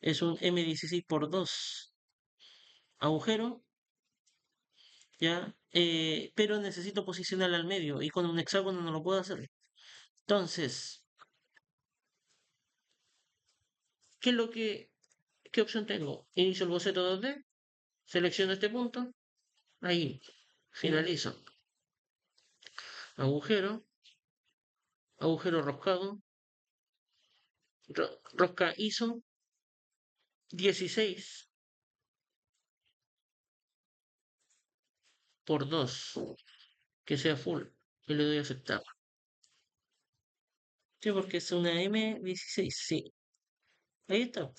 es un M16x2 agujero, ¿ya? Pero necesito posicionarla al medio y con un hexágono no lo puedo hacer. Entonces, ¿qué es lo que, qué opción tengo? Inicio el boceto 2D, selecciono este punto, ahí, finalizo. Agujero, agujero roscado, rosca ISO 16, por 2, que sea full, y le doy a aceptar. Sí, porque es una M16, sí. Ahí está.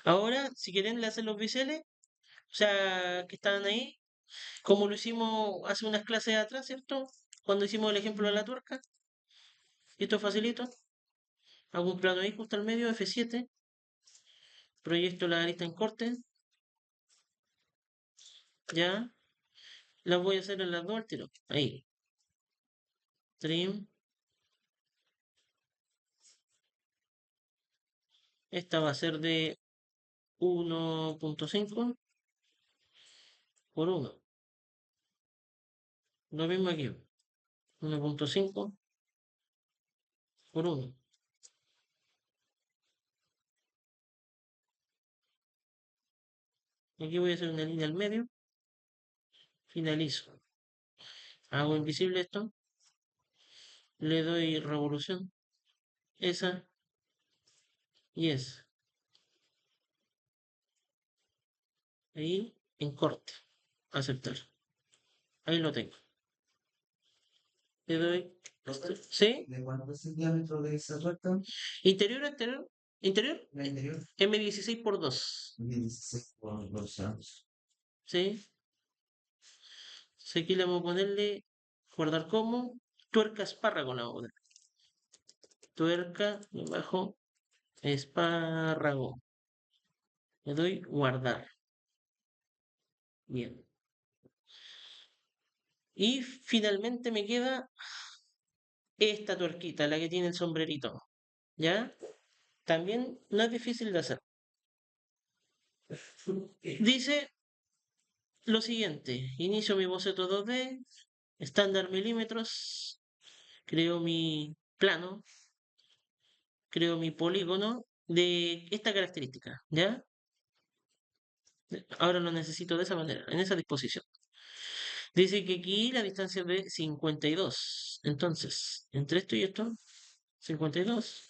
Ahora, si quieren, le hacen los biseles, o sea, que estaban ahí, como lo hicimos hace unas clases atrás, ¿cierto? Cuando hicimos el ejemplo de la tuerca. Y esto facilito. Hago un plano ahí justo al medio, F7. Proyecto la arista en corte. Ya. La voy a hacer en las dos al tiro. Ahí. Trim. Esta va a ser de 1.5 por 1. Lo mismo aquí. 1.5 por 1. Aquí voy a hacer una línea al medio. Finalizo. Hago invisible esto. Le doy revolución. Esa y esa. Ahí en corte. Aceptar. Ahí lo tengo. Le doy. Robert, ¿Sí? ¿de cuánto es el diámetro de esa tuerca? Interior, exterior. Interior. La interior. M16 por 2. 16 por 2 años. ¿Sí? Sí, aquí le vamos a ponerle. Guardar como. Tuerca espárrago la vamos a poner. Tuerca, debajo, espárrago. Le doy guardar. Bien. Y finalmente me queda esta tuerquita, la que tiene el sombrerito. ¿Ya? También no es difícil de hacer. Dice lo siguiente. Inicio mi boceto 2D, estándar milímetros, creo mi plano, creo mi polígono de esta característica. ¿Ya? Ahora lo necesito de esa manera, en esa disposición. Dice que aquí la distancia es de 52. Entonces, entre esto y esto, 52.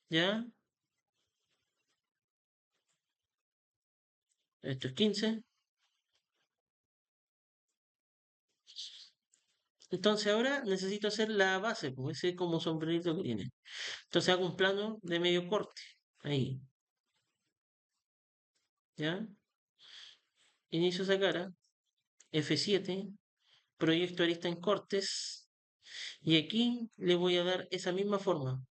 ¿Ya? Esto es 15. Entonces ahora necesito hacer la base, pues ese como sombrerito que tiene. Entonces hago un plano de medio corte. Ahí. ¿Ya? Inicio esa cara. F7. Proyecto arista en cortes. Y aquí le voy a dar esa misma forma.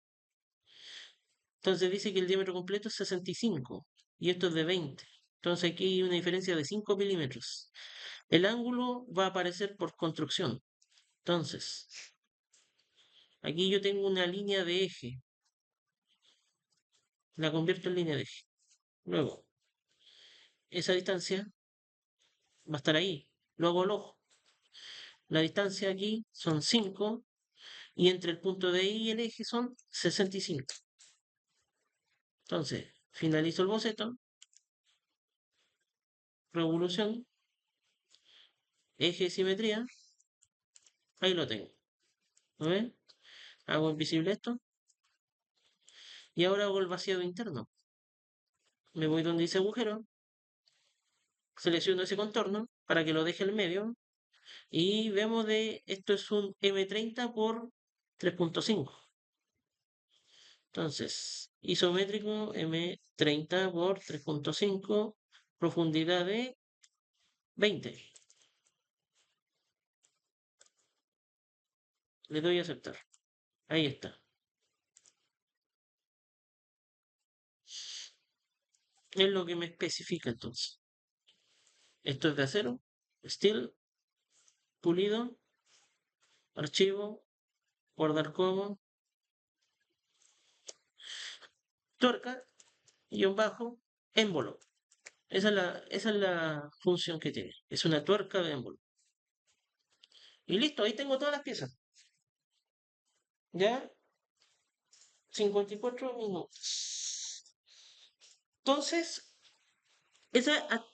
Entonces dice que el diámetro completo es 65 y esto es de 20. Entonces aquí hay una diferencia de 5 milímetros. El ángulo va a aparecer por construcción. Entonces, aquí yo tengo una línea de eje. La convierto en línea de eje. Luego, esa distancia va a estar ahí. Lo hago al ojo. La distancia aquí son 5 y entre el punto de I y el eje son 65. Entonces, finalizo el boceto. Revolución. Eje de simetría. Ahí lo tengo. ¿Lo ven? Hago invisible esto. Y ahora hago el vaciado interno. Me voy donde dice agujero. Selecciono ese contorno para que lo deje en medio. Y vemos de esto es un M30 por 3.5. Entonces, isométrico M30 por 3.5. Profundidad de 20. Le doy a aceptar. Ahí está. Es lo que me especifica entonces. Esto es de acero. Steel. Pulido. Archivo. Guardar como. Tuerca. Guión bajo. Émbolo. Esa es la función que tiene. Es una tuerca de émbolo. Y listo, ahí tengo todas las piezas. ¿Ya? 54 minutos. Entonces,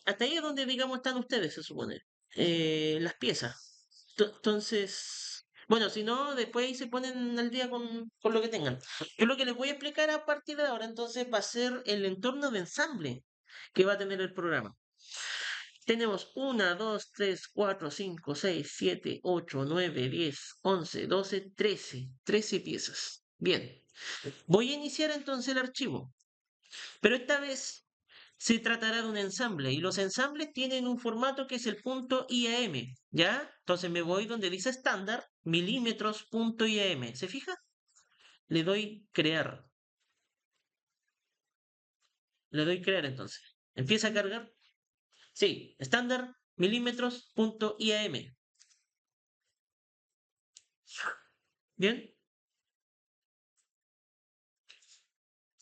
hasta ahí es donde, digamos, están ustedes, se supone. Las piezas. Entonces, Bueno, si no, después ahí se ponen al día con lo que tengan. Yo lo que les voy a explicar a partir de ahora, entonces, va a ser el entorno de ensamble que va a tener el programa. Tenemos 13 piezas. Bien, voy a iniciar entonces el archivo, pero esta vez se tratará de un ensamble y los ensambles tienen un formato que es el punto IAM, ¿ya? Entonces me voy donde dice estándar, milímetros.iam. ¿Se fija? Le doy crear. Le doy crear entonces. Empieza a cargar. Sí, estándar milímetros.iam. Bien,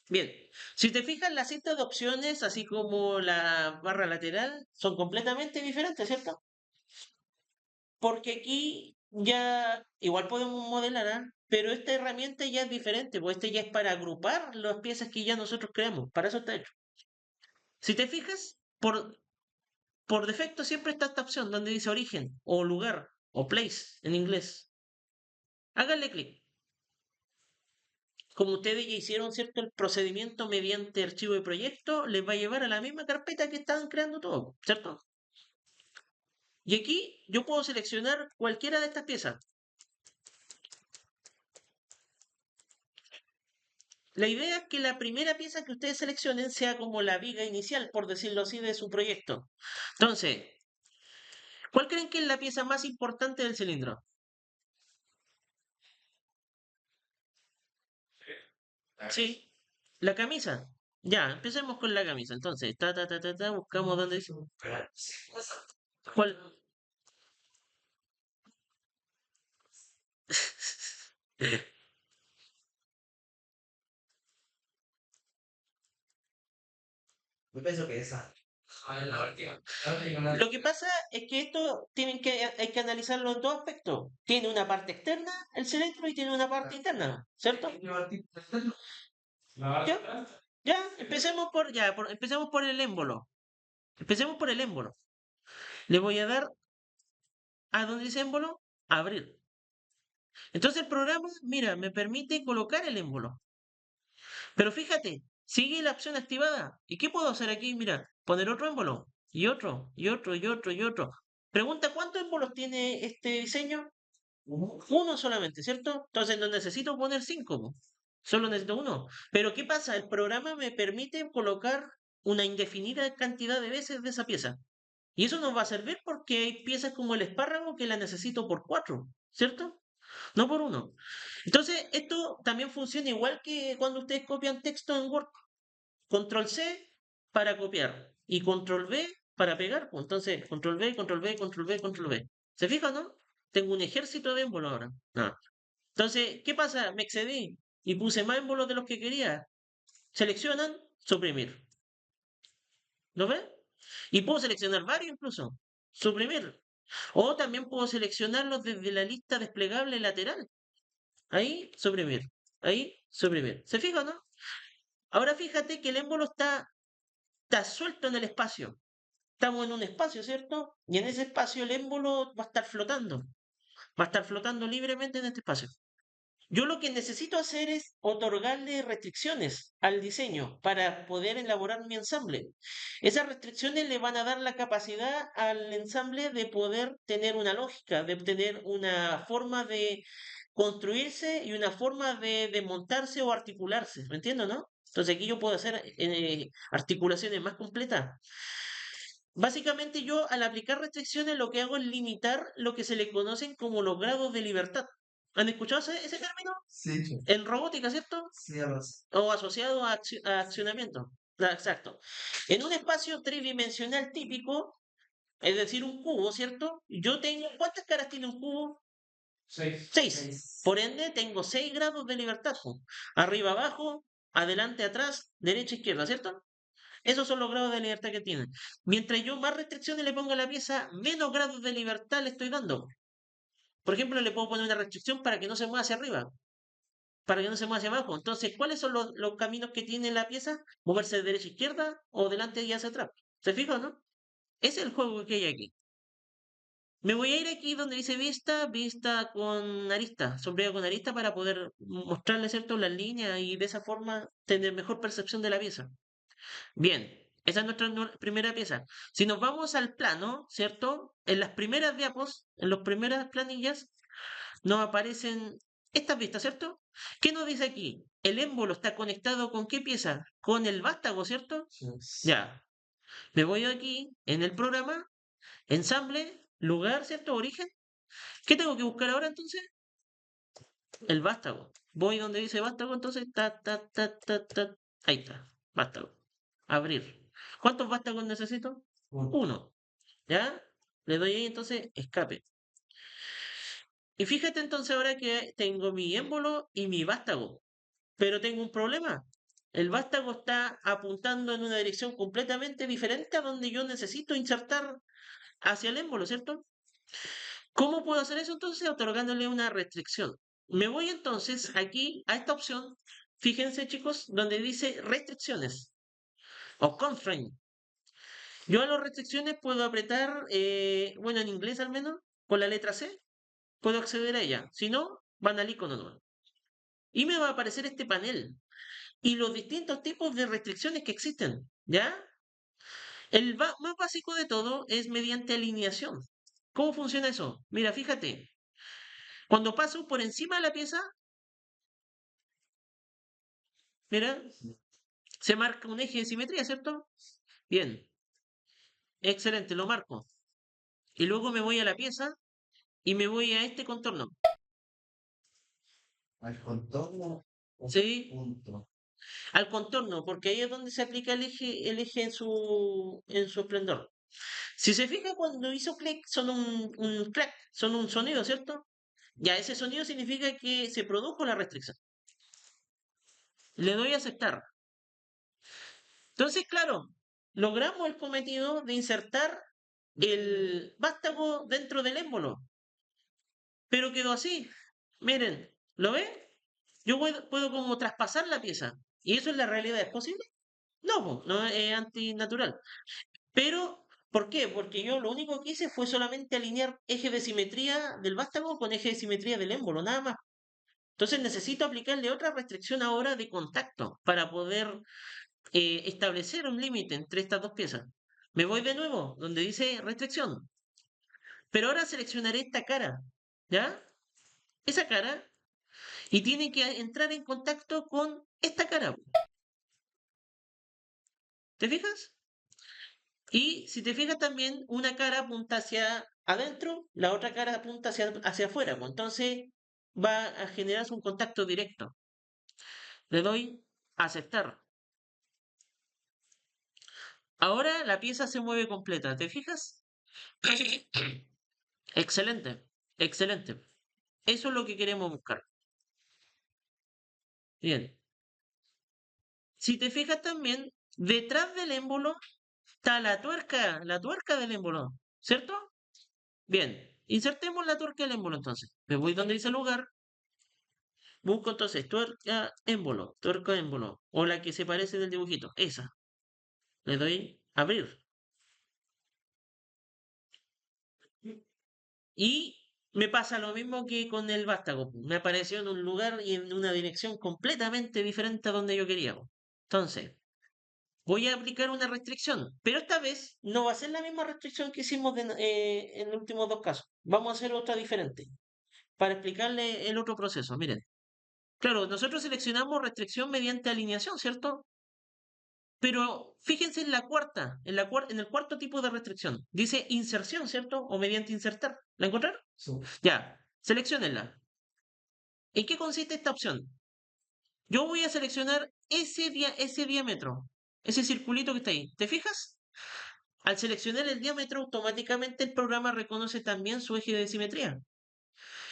bien. Si te fijas, las cintas de opciones, así como la barra lateral, son completamente diferentes, ¿cierto? Porque aquí ya igual podemos modelar, ¿ah? Pero esta herramienta ya es diferente, pues este ya es para agrupar las piezas que ya nosotros creamos. Para eso está hecho. Si te fijas, por defecto siempre está esta opción donde dice origen o lugar o place en inglés. Háganle clic. Como ustedes ya hicieron, ¿cierto? El procedimiento mediante archivo de proyecto les va a llevar a la misma carpeta que estaban creando todo, ¿cierto? Y aquí yo puedo seleccionar cualquiera de estas piezas. La idea es que la primera pieza que ustedes seleccionen sea como la viga inicial, por decirlo así, de su proyecto. Entonces, ¿cuál creen que es la pieza más importante del cilindro? Sí, la camisa. Ya, empecemos con la camisa. Entonces, buscamos dónde dice. ¿Cuál? Yo pienso que esa. Lo que pasa es que esto hay que analizarlo en dos aspectos. Tiene una parte externa, el cilindro, y tiene una parte interna, ¿cierto? ¿Ya? Ya, empecemos por el émbolo. Empecemos por el émbolo. Le voy a dar a donde dice émbolo, abrir. Entonces el programa, mira, me permite colocar el émbolo. Pero fíjate, sigue la opción activada. ¿Y qué puedo hacer aquí? Mira, poner otro émbolo. Y otro, y otro, y otro, y otro. Pregunta, ¿cuántos émbolos tiene este diseño? Uno solamente, ¿cierto? Entonces no necesito poner cinco, po. Solo necesito uno. Pero ¿qué pasa? El programa me permite colocar una indefinida cantidad de veces de esa pieza. Y eso nos va a servir porque hay piezas como el espárrago que la necesito por cuatro, ¿cierto? No por uno. Entonces, esto también funciona igual que cuando ustedes copian texto en Word. Control C para copiar y control V para pegar, pues. Entonces, control V, control V, control V, control V. ¿Se fijan, no? Tengo un ejército de émbolos ahora. No. Entonces, ¿qué pasa? Me excedí y puse más émbolos de los que quería. Seleccionan, suprimir. ¿Lo ven? Y puedo seleccionar varios incluso. Suprimir. O también puedo seleccionarlos desde la lista desplegable lateral. Ahí, suprimir. Ahí, suprimir. ¿Se fijan, no? Ahora fíjate que el émbolo está suelto en el espacio. Estamos en un espacio, ¿cierto? Y en ese espacio el émbolo va a estar flotando. Va a estar flotando libremente en este espacio. Yo lo que necesito hacer es otorgarle restricciones al diseño para poder elaborar mi ensamble. Esas restricciones le van a dar la capacidad al ensamble de poder tener una lógica, de tener una forma de construirse y una forma de desmontarse o articularse. ¿Me entiendo, no? Entonces aquí yo puedo hacer articulaciones más completas. Básicamente yo al aplicar restricciones lo que hago es limitar lo que se le conocen como los grados de libertad. ¿Han escuchado ese término? Sí, En robótica, ¿cierto? sí, arroz. O asociado a accionamiento. Ah, exacto. En un espacio tridimensional típico, es decir, un cubo, ¿cierto? Yo tengo, ¿cuántas caras tiene un cubo? Seis. Seis. Por ende, tengo 6 grados de libertad, po. Arriba, abajo, adelante, atrás, derecha, izquierda, ¿cierto? Esos son los grados de libertad que tienen. Mientras yo más restricciones le pongo a la pieza, menos grados de libertad le estoy dando. Por ejemplo, le puedo poner una restricción para que no se mueva hacia arriba, para que no se mueva hacia abajo. Entonces, ¿cuáles son los caminos que tiene la pieza? Moverse de derecha a izquierda o delante y hacia atrás. ¿Se fijan, no? Ese es el juego que hay aquí. Me voy a ir aquí donde dice vista, vista con arista, sombreado con arista para poder mostrarle, ¿cierto?, las líneas y de esa forma tener mejor percepción de la pieza. Bien, esa es nuestra primera pieza. Si nos vamos al plano, ¿cierto? En las primeras diapos, en las primeras planillas, nos aparecen estas vistas, ¿cierto? ¿Qué nos dice aquí? El émbolo está conectado con qué pieza? Con el vástago, ¿cierto? Sí. Ya. Me voy aquí en el programa, ensamble, lugar, ¿cierto? Origen. ¿Qué tengo que buscar ahora entonces? El vástago. Voy donde dice vástago, entonces, ta. Ahí está, vástago. Abrir. ¿Cuántos vástagos necesito? Uno. Uno. ¿Ya? Le doy ahí entonces escape. Y fíjate entonces ahora que tengo mi émbolo y mi vástago. Pero tengo un problema. El vástago está apuntando en una dirección completamente diferente a donde yo necesito insertar hacia el émbolo, ¿cierto? ¿Cómo puedo hacer eso entonces? Otorgándole una restricción. Me voy entonces aquí a esta opción. Fíjense, chicos, donde dice restricciones o constraint. Yo a las restricciones puedo apretar, bueno, en inglés al menos, con la letra C, puedo acceder a ella. Si no, van al icono nuevo. Y me va a aparecer este panel y los distintos tipos de restricciones que existen, ¿ya? El más básico de todo es mediante alineación. ¿Cómo funciona eso? Mira, fíjate, cuando paso por encima de la pieza, mira, se marca un eje de simetría, ¿cierto? Bien, excelente, lo marco. Y luego me voy a la pieza y me voy a este contorno. Al contorno, un ¿Sí? punto. Al contorno, porque ahí es donde se aplica el eje en su esplendor. Si se fija, cuando hizo clic, son un clac, son un sonido, ¿cierto? Ya ese sonido significa que se produjo la restricción. Le doy a aceptar. Entonces, claro, logramos el cometido de insertar el vástago dentro del émbolo, pero quedó así. Miren, ¿lo ve? Yo puedo como traspasar la pieza. ¿Y eso en la realidad es posible? No, po, no es antinatural. Pero, ¿por qué? Porque yo lo único que hice fue solamente alinear eje de simetría del vástago con eje de simetría del émbolo, nada más. Entonces necesito aplicarle otra restricción ahora de contacto para poder establecer un límite entre estas dos piezas. Me voy de nuevo, donde dice restricción. Pero ahora seleccionaré esta cara, ¿ya? Esa cara, y tiene que entrar en contacto con esta cara. ¿Te fijas? Y si te fijas también, una cara apunta hacia adentro, la otra cara apunta hacia afuera. Pues entonces va a generarse un contacto directo. Le doy a aceptar. Ahora la pieza se mueve completa. ¿Te fijas? Excelente, excelente. Eso es lo que queremos buscar. Bien. Si te fijas también, detrás del émbolo está la tuerca del émbolo, ¿cierto? Bien. Insertemos la tuerca del émbolo entonces. Me voy donde dice lugar. Busco entonces tuerca émbolo, o la que se parece del dibujito, esa. Le doy abrir. Y me pasa lo mismo que con el vástago. Me apareció en un lugar y en una dirección completamente diferente a donde yo quería. Entonces, voy a aplicar una restricción, pero esta vez no va a ser la misma restricción que hicimos en los últimos dos casos. Vamos a hacer otra diferente para explicarle el otro proceso. Miren, claro, nosotros seleccionamos restricción mediante alineación, ¿cierto? Pero fíjense en la cuarta, en el cuarto tipo de restricción. Dice inserción, ¿cierto? O mediante insertar. ¿La encontraron? Sí. Ya, seleccionenla. ¿En qué consiste esta opción? Yo voy a seleccionar ese diámetro, ese circulito que está ahí. ¿Te fijas? Al seleccionar el diámetro, automáticamente el programa reconoce también su eje de simetría.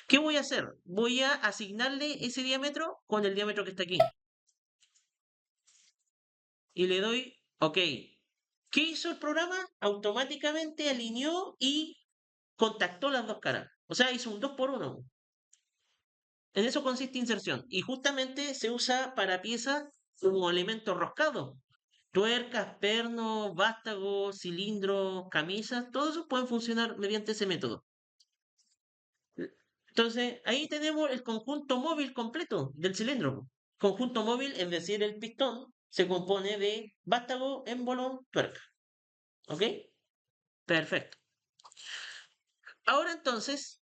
¿Qué voy a hacer? Voy a asignarle ese diámetro con el diámetro que está aquí. Y le doy OK. ¿Qué hizo el programa? Automáticamente alineó y contactó las dos caras. O sea, hizo un 2 por 1. En eso consiste inserción. Y justamente se usa para piezas como elementos roscados. Tuercas, pernos, vástagos, cilindros, camisas, todo eso pueden funcionar mediante ese método. Entonces, ahí tenemos el conjunto móvil completo del cilindro. Conjunto móvil, es decir, el pistón, se compone de vástago, émbolo, tuerca. ¿Ok? Perfecto. Ahora entonces,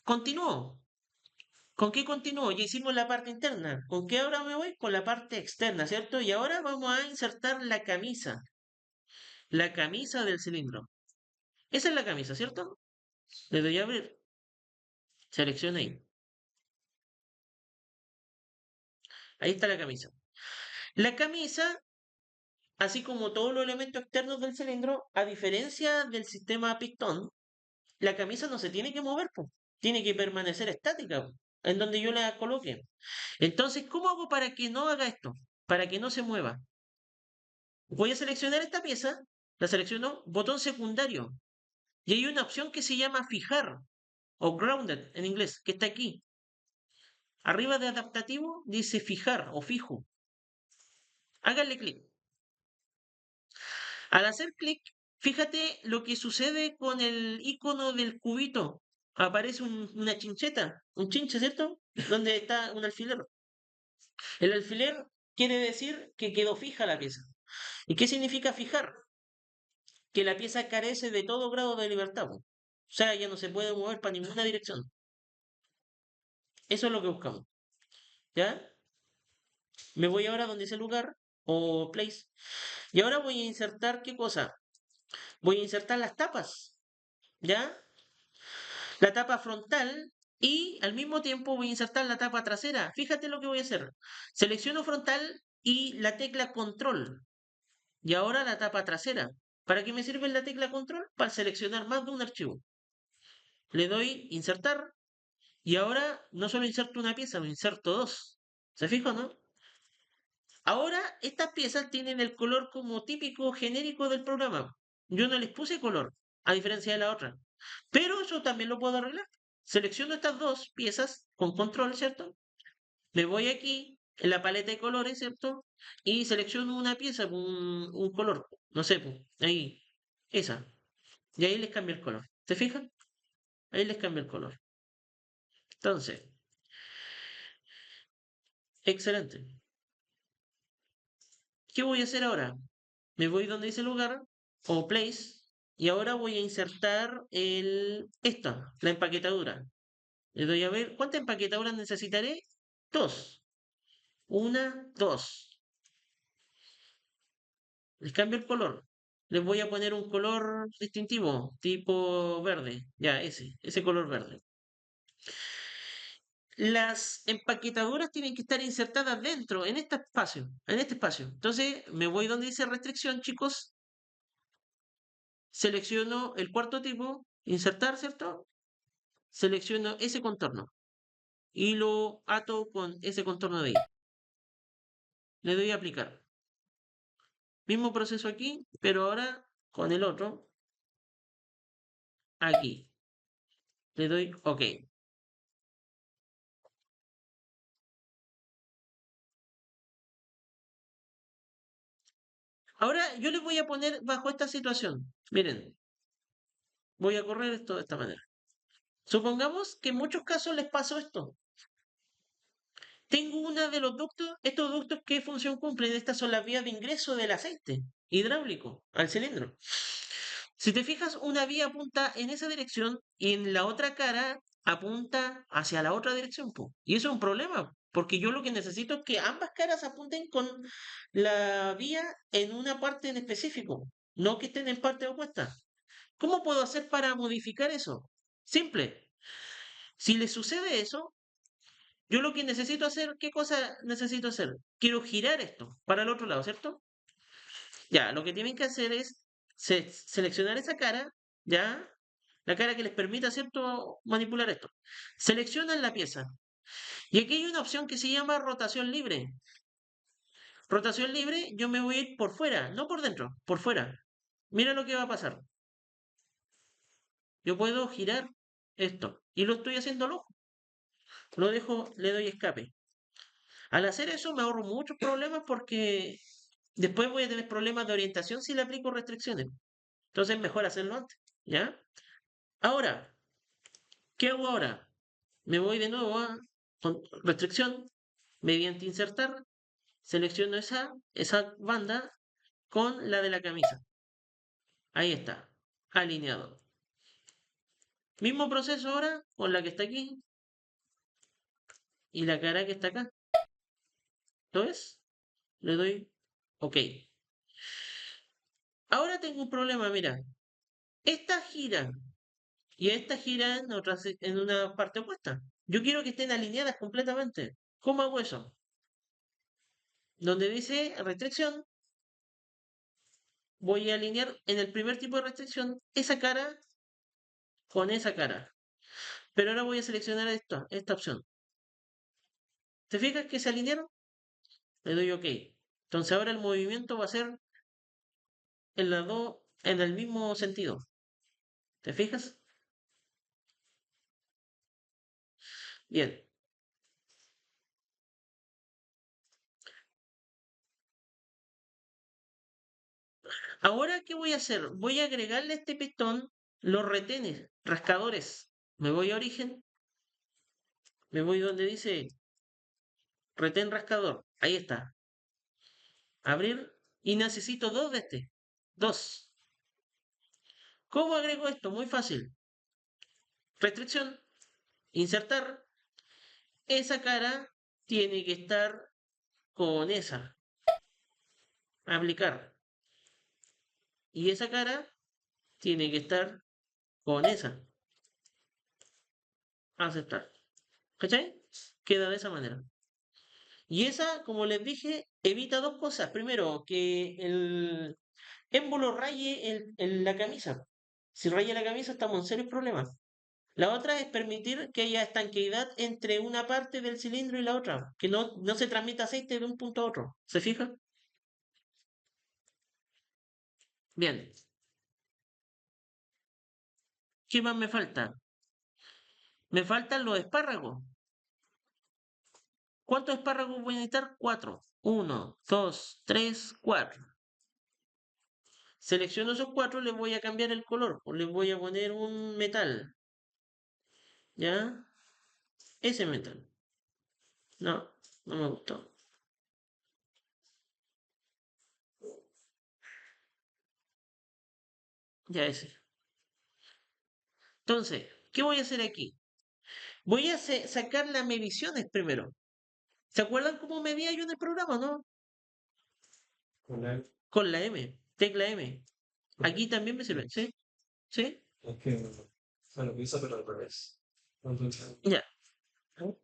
continúo. ¿Con qué continúo? Ya hicimos la parte interna. ¿Con qué ahora me voy? Con la parte externa, ¿cierto? Y ahora vamos a insertar la camisa. La camisa del cilindro. Esa es la camisa, ¿cierto? Le doy a abrir. Selecciona ahí. Ahí está la camisa. La camisa, así como todos los elementos externos del cilindro, a diferencia del sistema pistón, la camisa no se tiene que mover, po. Tiene que permanecer estática, po, en donde yo la coloque. Entonces, ¿cómo hago para que no haga esto? Para que no se mueva. Voy a seleccionar esta pieza, la selecciono, botón secundario, y hay una opción que se llama fijar, o grounded en inglés, que está aquí. Arriba de adaptativo dice fijar o fijo. Háganle clic. Al hacer clic, fíjate lo que sucede con el icono del cubito. Aparece una chincheta, un chinche, ¿cierto? Donde está un alfiler. El alfiler quiere decir que quedó fija la pieza. ¿Y qué significa fijar? Que la pieza carece de todo grado de libertad, po. O sea, ya no se puede mover para ninguna dirección. Eso es lo que buscamos. ¿Ya? Me voy ahora donde dice lugar o place. Y ahora voy a insertar, ¿qué cosa? Voy a insertar las tapas. ¿Ya? La tapa frontal y al mismo tiempo voy a insertar la tapa trasera. Fíjate lo que voy a hacer. Selecciono frontal y la tecla control. Y ahora la tapa trasera. ¿Para qué me sirve la tecla control? Para seleccionar más de un archivo. Le doy insertar y ahora no solo inserto una pieza, me inserto dos. ¿Se fijan, no? Ahora estas piezas tienen el color como típico genérico del programa. Yo no les puse color, a diferencia de la otra. Pero eso también lo puedo arreglar. Selecciono estas dos piezas con control, ¿cierto? Me voy aquí en la paleta de colores, ¿cierto? Y selecciono una pieza con un color. No sé, pues, ahí. Esa. Y ahí les cambio el color. ¿Se fijan? Ahí les cambio el color. Entonces, excelente. ¿Qué voy a hacer ahora? Me voy donde dice lugar o place y ahora voy a insertar esta, la empaquetadura. Le doy a ver cuántas empaquetaduras necesitaré. Dos. Una, dos. Les cambio el color. Les voy a poner un color distintivo, tipo verde. Ya, ese color verde. Las empaquetadoras tienen que estar insertadas dentro, en este espacio, en este espacio. Entonces, me voy donde dice restricción, chicos. Selecciono el cuarto tipo, insertar, ¿cierto? Selecciono ese contorno y lo ato con ese contorno de ahí. Le doy a aplicar. Mismo proceso aquí, pero ahora con el otro aquí. Le doy OK. Ahora yo les voy a poner bajo esta situación. Miren, voy a correr esto de esta manera. Supongamos que en muchos casos les pasó esto. Tengo uno de los ductos, estos ductos, ¿qué función cumplen? Estas son las vías de ingreso del aceite hidráulico al cilindro. Si te fijas, una vía apunta en esa dirección y en la otra cara apunta hacia la otra dirección, po. Y eso es un problema, porque yo lo que necesito es que ambas caras apunten con la vía en una parte en específico, no que estén en parte opuesta. ¿Cómo puedo hacer para modificar eso? Simple. Si le sucede eso, yo lo que necesito hacer, ¿qué cosa necesito hacer? Quiero girar esto para el otro lado, ¿cierto? Ya, lo que tienen que hacer es seleccionar esa cara, ¿ya? La cara que les permita, ¿cierto?, manipular esto. Seleccionan la pieza. Y aquí hay una opción que se llama rotación libre. Rotación libre, yo me voy a ir por fuera, no por dentro, por fuera. Mira lo que va a pasar. Yo puedo girar esto. Y lo estoy haciendo loco. Lo dejo, le doy escape. Al hacer eso me ahorro muchos problemas porque después voy a tener problemas de orientación si le aplico restricciones. Entonces es mejor hacerlo antes, ¿ya? Ahora, ¿qué hago ahora? Me voy de nuevo a restricción, mediante insertar, selecciono esa banda con la de la camisa. Ahí está, alineado. Mismo proceso ahora con la que está aquí y la cara que está acá. ¿Lo ves? Le doy OK. Ahora tengo un problema, mira. Esta gira y esta gira en una parte opuesta. Yo quiero que estén alineadas completamente. ¿Cómo hago eso? Donde dice restricción, voy a alinear en el primer tipo de restricción esa cara con esa cara. Pero ahora voy a seleccionar esta opción. ¿Te fijas que se alinearon? Le doy OK. Entonces ahora el movimiento va a ser en el mismo sentido. ¿Te fijas? Bien. Ahora, ¿qué voy a hacer? Voy a agregarle a este pistón los retenes, rascadores. Me voy a origen, me voy donde dice retén rascador. Ahí está. Abrir y necesito dos de este. Dos. ¿Cómo agrego esto? Muy fácil. Restricción, insertar. Esa cara tiene que estar con esa. Aplicar. Y esa cara tiene que estar con esa. Aceptar. ¿Cachai? Queda de esa manera. Y esa, como les dije, evita dos cosas. Primero, que el émbolo raye la camisa. Si raya la camisa, estamos en serios problemas. La otra es permitir que haya estanqueidad entre una parte del cilindro y la otra, que no se transmita aceite de un punto a otro. ¿Se fija? Bien. ¿Qué más me falta? Me faltan los espárragos. ¿Cuántos espárragos voy a necesitar? 4. 1, 2, 3, 4. Selecciono esos 4, les voy a cambiar el color, o les voy a poner un metal. ¿Ya? Ese metal. No, no me gustó. Ya ese. Entonces, ¿qué voy a hacer aquí? Voy a sacar las mediciones primero. ¿Se acuerdan cómo medía yo en el programa, no? Con él, Con la M, tecla M. Aquí también me sirve, ¿sí? ¿Sí? es que se lo hizo, pero al revés. Entonces, Ya. yo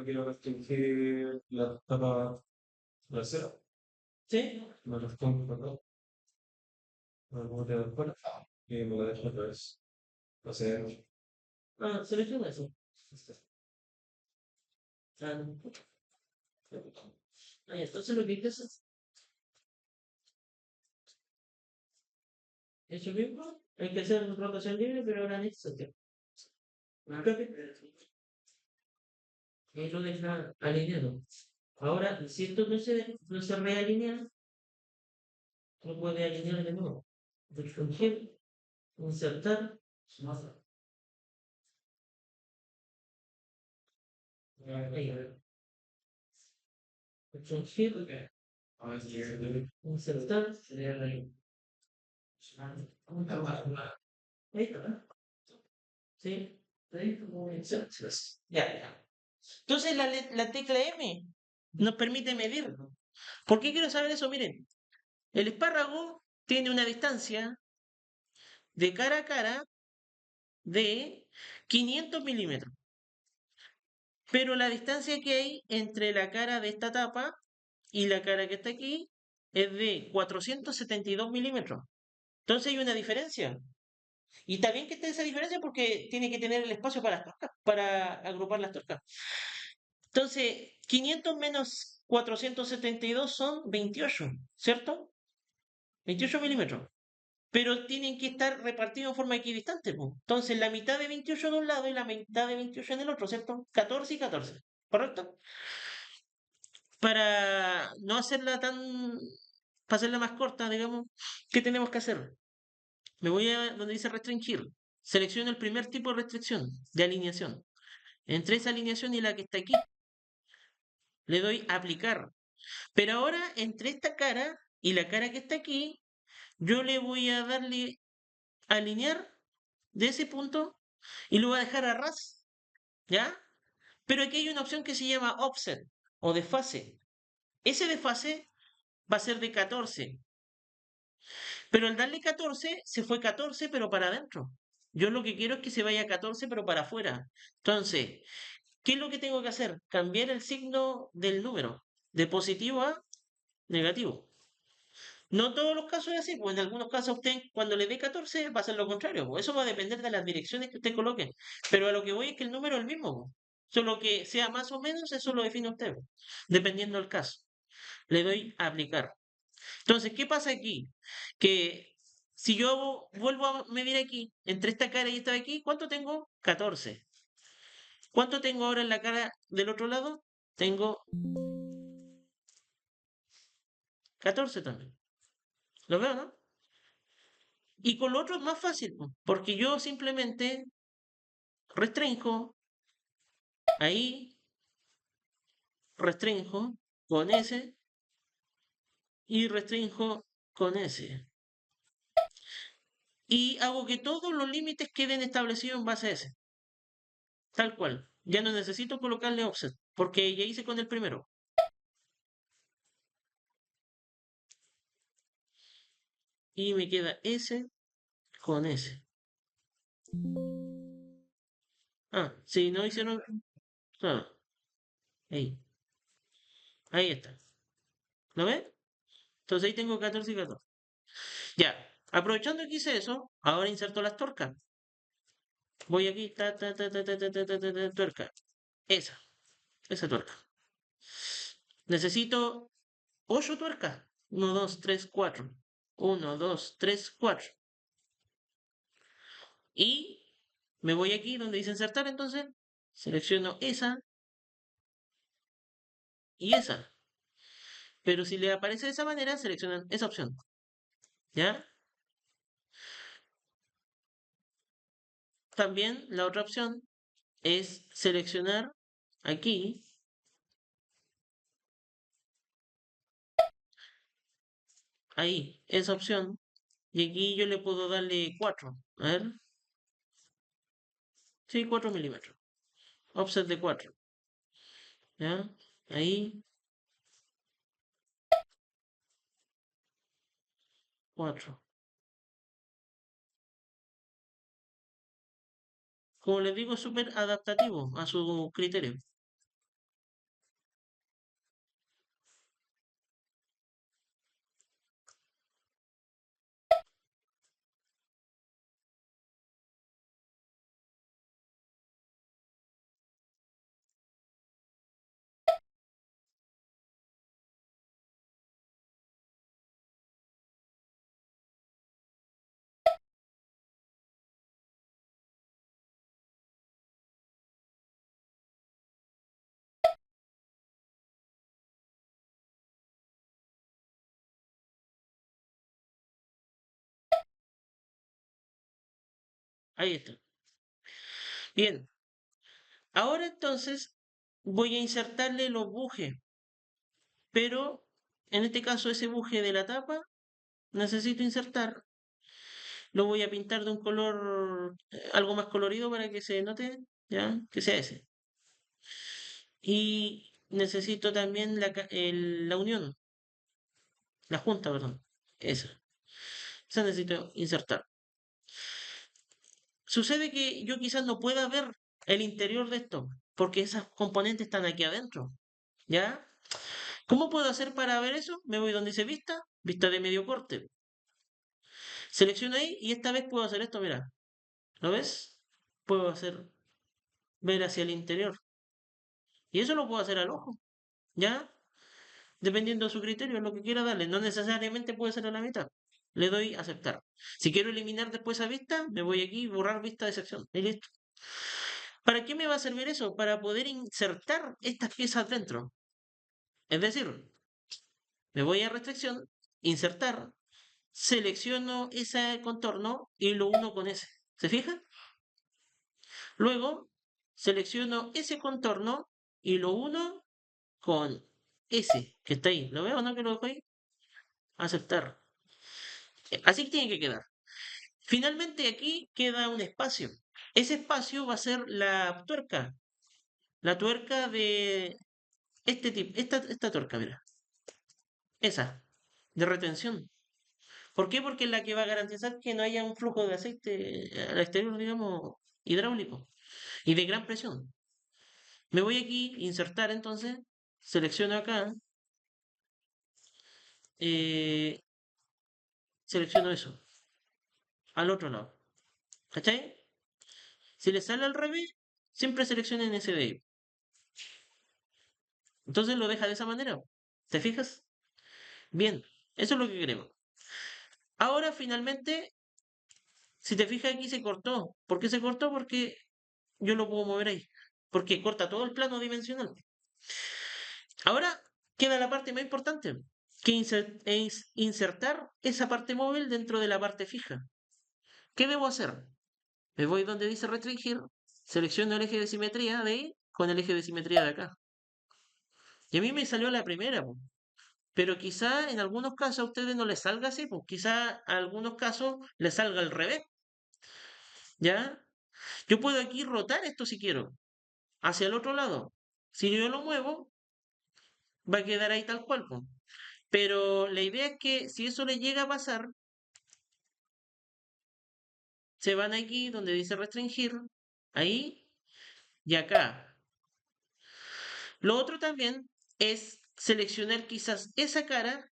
quiero restringir la tapa trasera, ¿Sí? me restringo, perdón, me lo de afuera y me lo dejo al revés. O sea, Ah, selecciona eso. Ah, no. Ah, ya, entonces lo que hay que hacer es lo mismo. Hay que hacer rotación libre, pero ahora en este sentido. Y lo deja alineado. Ahora, si esto no se realinea, no puede alinear de nuevo. Restringir, insertar, ahí, restringir, insertar, ahí está, ¿sí? Ya, ya. Entonces la tecla M nos permite medir. ¿Por qué quiero saber eso? Miren, el espárrago tiene una distancia de cara a cara de 500 milímetros. Pero la distancia que hay entre la cara de esta tapa y la cara que está aquí es de 472 milímetros. Entonces hay una diferencia. Y está bien que esté esa diferencia porque tiene que tener el espacio para las tuercas, para agrupar las tuercas. Entonces, 500 menos 472 son 28, ¿cierto? 28 milímetros. Pero tienen que estar repartidos en forma equidistante, po. Entonces, la mitad de 28 de un lado y la mitad de 28 en el otro, ¿cierto? 14 y 14, ¿correcto? Para no hacerla para hacerla más corta, digamos, ¿qué tenemos que hacer? Me voy a donde dice restringir. selecciono el primer tipo de restricción, de alineación. Entre esa alineación y la que está aquí, le doy a aplicar. Pero ahora, entre esta cara y la cara que está aquí, yo le voy a darle a alinear de ese punto y lo voy a dejar a ras, ¿ya? Pero aquí hay una opción que se llama offset o desfase. Ese desfase va a ser de 14. Pero al darle 14, se fue 14, pero para adentro. Yo lo que quiero es que se vaya 14, pero para afuera. Entonces, ¿qué es lo que tengo que hacer? Cambiar el signo del número, de positivo a negativo. No todos los casos es así, pues en algunos casos usted cuando le dé 14 va a ser lo contrario, pues eso va a depender de las direcciones que usted coloque. Pero a lo que voy es que el número es el mismo, pues. Solo que sea más o menos, eso lo define usted, pues, dependiendo del caso. Le doy a aplicar. Entonces, ¿qué pasa aquí? Que si yo vuelvo a medir aquí, entre esta cara y esta de aquí, ¿cuánto tengo? 14. ¿Cuánto tengo ahora en la cara del otro lado? Tengo 14 también. ¿Lo veo, no? Y con lo otro es más fácil, po, porque yo simplemente restrinjo, ahí restrinjo con S y restrinjo con S. Y hago que todos los límites queden establecidos en base a S. Tal cual. Ya no necesito colocarle offset, porque ya hice con el primero. Y me queda S con S. Ah, si no hicieron... Claro, ahí. Ahí está. ¿Lo ves? Entonces ahí tengo 14 y 14. Ya. Aprovechando que hice eso, ahora inserto las tuercas. Voy aquí, tuerca. Esa tuerca. Necesito 8 tuercas. 1, 2, 3, 4. 1, 2, 3, 4. Y me voy aquí donde dice insertar, entonces selecciono esa y esa. Pero si le aparece de esa manera, seleccionan esa opción. ¿Ya? También la otra opción es seleccionar aquí, ahí, esa opción. Y aquí yo le puedo darle 4. A ver. Sí, 4 milímetros. Offset de 4. ¿Ya? Ahí, 4. Como les digo, es súper adaptativo a su criterio. Ahí está. Bien. Ahora entonces voy a insertarle los bujes. Pero en este caso ese buje de la tapa necesito insertar. Lo voy a pintar de un color algo más colorido para que se note, ¿ya? Que sea ese. Y necesito también la unión, la junta, perdón. Esa. Esa necesito insertar. Sucede que yo quizás no pueda ver el interior de esto, porque esas componentes están aquí adentro, ¿ya? ¿Cómo puedo hacer para ver eso? Me voy donde dice vista, vista de medio corte. Selecciono ahí y esta vez puedo hacer esto, mira. ¿Lo ves? Puedo hacer ver hacia el interior. Y eso lo puedo hacer al ojo, ¿ya? Dependiendo de su criterio, lo que quiera darle. No necesariamente puede ser a la mitad. Le doy a aceptar. Si quiero eliminar después esa vista, me voy aquí, borrar vista de sección. Y listo. ¿Para qué me va a servir eso? Para poder insertar estas piezas dentro. Es decir, me voy a restricción, insertar, selecciono ese contorno y lo uno con ese. ¿Se fija? Luego selecciono ese contorno y lo uno con ese que está ahí. ¿Lo veo o no que lo dejo ahí? Aceptar. Así tiene que quedar. Finalmente aquí queda un espacio. Ese espacio va a ser la tuerca de este tipo, esta tuerca, mira, esa, de retención. ¿Por qué? Porque es la que va a garantizar que no haya un flujo de aceite al exterior, digamos, hidráulico y de gran presión. Me voy aquí, insertar entonces, selecciono acá, eh, selecciono eso, al otro lado. ¿Cachai? Si le sale al revés, siempre seleccionen ese de ahí. Entonces lo deja de esa manera. ¿Te fijas? Bien, eso es lo que queremos. Ahora finalmente, si te fijas aquí se cortó. ¿Por qué se cortó? Porque yo lo puedo mover ahí. Porque corta todo el plano dimensional. Ahora queda la parte más importante, que es insertar esa parte móvil dentro de la parte fija. ¿Qué debo hacer? Me voy donde dice restringir, selecciono el eje de simetría de ahí con el eje de simetría de acá. Y a mí me salió la primera, po. Pero quizá en algunos casos a ustedes no les salga así, pues quizá a algunos casos les salga al revés, ¿ya? Yo puedo aquí rotar esto si quiero, hacia el otro lado. Si yo lo muevo, va a quedar ahí tal cual, po. Pero la idea es que si eso le llega a pasar, se van aquí donde dice restringir, ahí y acá. Lo otro también es seleccionar quizás esa cara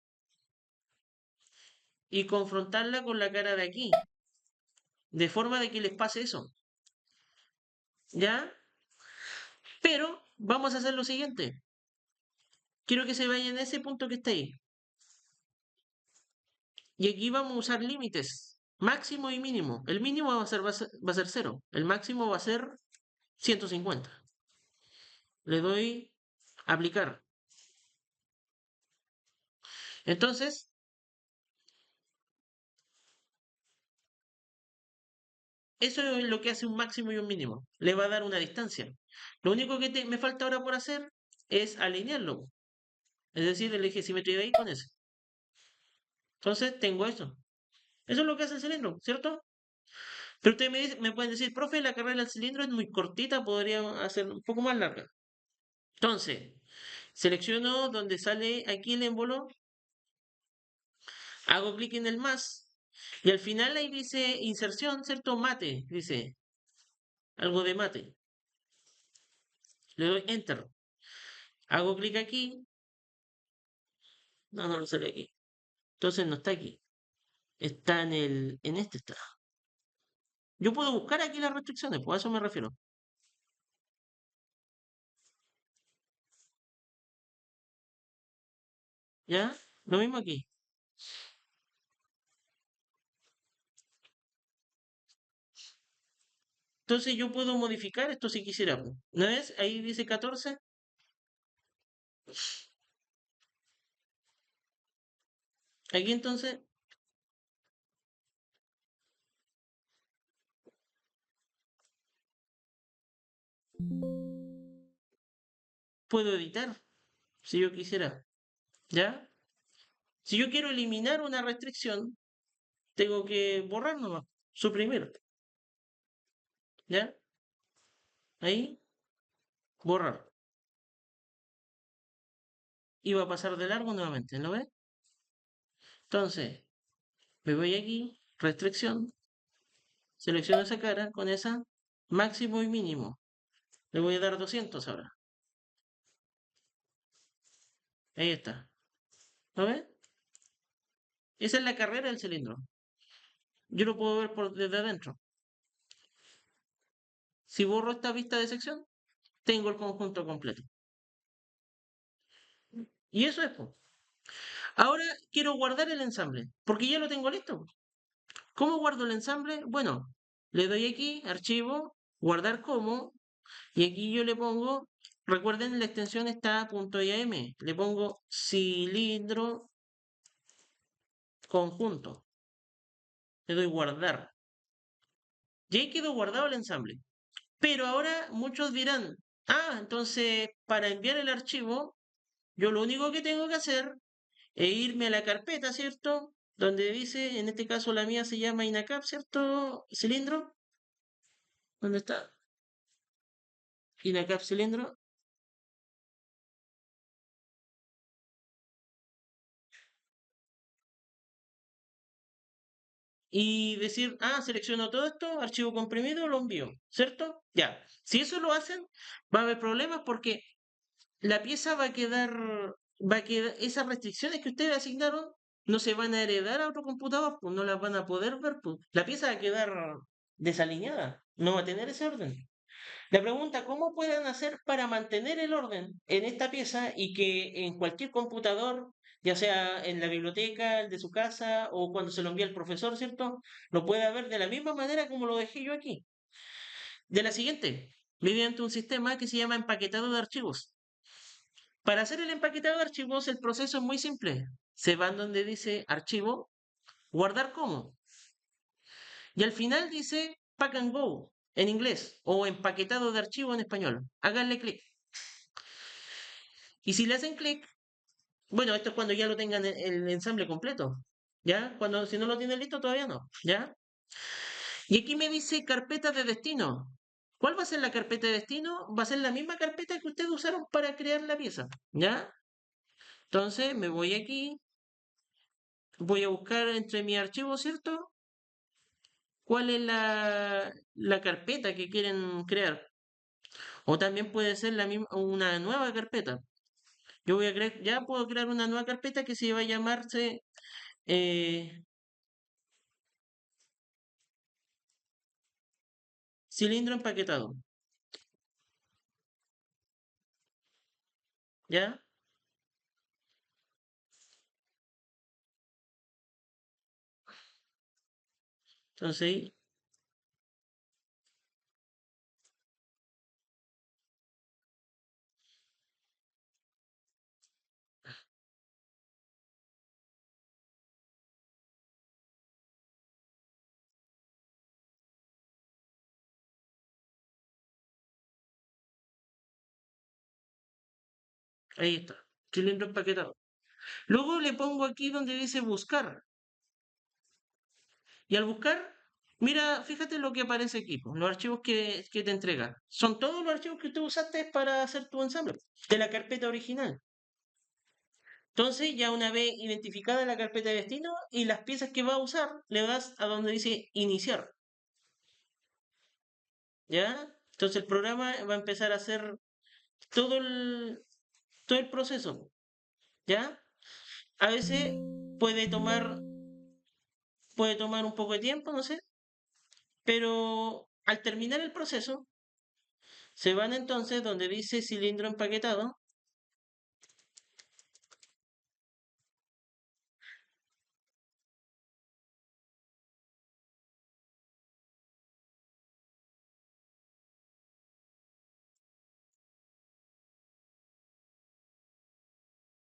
y confrontarla con la cara de aquí, de forma de que les pase eso, ¿ya? Pero vamos a hacer lo siguiente. Quiero que se vayan a ese punto que está ahí. Y aquí vamos a usar límites, máximo y mínimo. El mínimo va a ser 0, el máximo va a ser 150. Le doy aplicar. Entonces, eso es lo que hace un máximo y un mínimo. Le va a dar una distancia. Lo único que me falta ahora por hacer es alinearlo. Es decir, el eje de simetría de ahí con ese. Entonces, tengo eso. Eso es lo que hace el cilindro, ¿cierto? Pero ustedes me pueden decir, profe, la carrera del cilindro es muy cortita, podría hacer un poco más larga. Entonces, selecciono donde sale aquí el émbolo, hago clic en el más, y al final ahí dice inserción, ¿cierto? Mate, dice algo de mate. Le doy enter. Hago clic aquí. No, no lo sale aquí. Entonces no está aquí. Está en este está. Yo puedo buscar aquí las restricciones, pues a eso me refiero. ¿Ya? Lo mismo aquí. Entonces yo puedo modificar esto si quisiera, pues. ¿No ves? Ahí dice 14. Aquí entonces puedo editar si yo quisiera. ¿Ya? Si yo quiero eliminar una restricción, tengo que borrar nomás, suprimir. ¿Ya? Ahí, borrar. Y va a pasar de largo nuevamente, ¿no ves? Entonces, me voy aquí, restricción, selecciono esa cara con esa, máximo y mínimo. Le voy a dar 200 ahora. Ahí está. ¿No ves? Esa es la carrera del cilindro. Yo lo puedo ver por desde adentro. Si borro esta vista de sección, tengo el conjunto completo. Y eso es, po. Ahora quiero guardar el ensamble, porque ya lo tengo listo. ¿Cómo guardo el ensamble? Bueno, le doy aquí, archivo, guardar como, y aquí yo le pongo, recuerden la extensión está .iam, le pongo cilindro conjunto, le doy guardar. Y ahí quedó guardado el ensamble. Pero ahora muchos dirán, entonces para enviar el archivo, yo lo único que tengo que hacer es irme a la carpeta, ¿cierto? Donde dice, en este caso la mía se llama INACAP, ¿cierto? Cilindro. ¿Dónde está? INACAP cilindro. Y decir, selecciono todo esto, archivo comprimido, lo envío, ¿cierto? Ya. Si eso lo hacen, va a haber problemas porque la pieza va a quedar, esas restricciones que ustedes asignaron no se van a heredar a otro computador, pues no las van a poder ver, pues. La pieza va a quedar desalineada, no va a tener ese orden. La pregunta, ¿cómo pueden hacer para mantener el orden en esta pieza y que en cualquier computador, ya sea en la biblioteca, el de su casa o cuando se lo envía el profesor, ¿cierto? Lo pueda ver de la misma manera como lo dejé yo aquí. De la siguiente, mediante un sistema que se llama empaquetado de archivos. Para hacer el empaquetado de archivos, el proceso es muy simple. Se van donde dice archivo, guardar como. Y al final dice pack and go en inglés o empaquetado de archivo en español. Háganle clic. Y si le hacen clic, bueno, esto es cuando ya lo tengan el ensamble completo. ¿Ya? Cuando si no lo tienen listo, todavía no. ¿Ya? Y aquí me dice carpeta de destino. ¿Cuál va a ser la carpeta de destino? Va a ser la misma carpeta que ustedes usaron para crear la pieza. ¿Ya? Entonces me voy aquí, voy a buscar entre mi archivo, ¿cierto? ¿Cuál es la carpeta que quieren crear? O también puede ser la misma, una nueva carpeta. Yo voy a crear, ya puedo crear una nueva carpeta que se va a llamarse eh, cilindro empaquetado. ¿Ya? Entonces, ahí está. Cilindro empaquetado. Luego le pongo aquí donde dice buscar. Y al buscar, mira, fíjate lo que aparece aquí, pues, los archivos que te entrega. Son todos los archivos que tú usaste para hacer tu ensamble, de la carpeta original. Entonces, ya una vez identificada la carpeta de destino y las piezas que va a usar, le das a donde dice iniciar. ¿Ya? Entonces el programa va a empezar a hacer todo el, todo el proceso. ¿Ya? A veces puede tomar, puede tomar un poco de tiempo, no sé, pero al terminar el proceso, se van entonces donde dice cilindro empaquetado.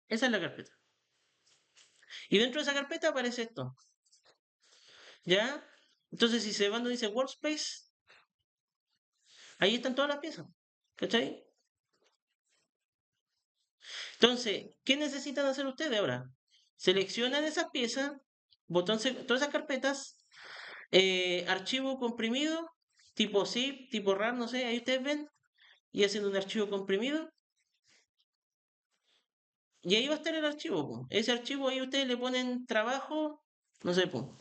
Esa es la carpeta. Y dentro de esa carpeta aparece esto. ¿Ya? Entonces, si se van donde dice Workspace, ahí están todas las piezas. ¿Cachai? Entonces, ¿qué necesitan hacer ustedes ahora? Seleccionan esas piezas, todas esas carpetas, archivo comprimido, tipo zip, tipo RAR, no sé, ahí ustedes ven, y hacen un archivo comprimido, y ahí va a estar el archivo, po. Ese archivo ahí ustedes le ponen trabajo, no sé, po,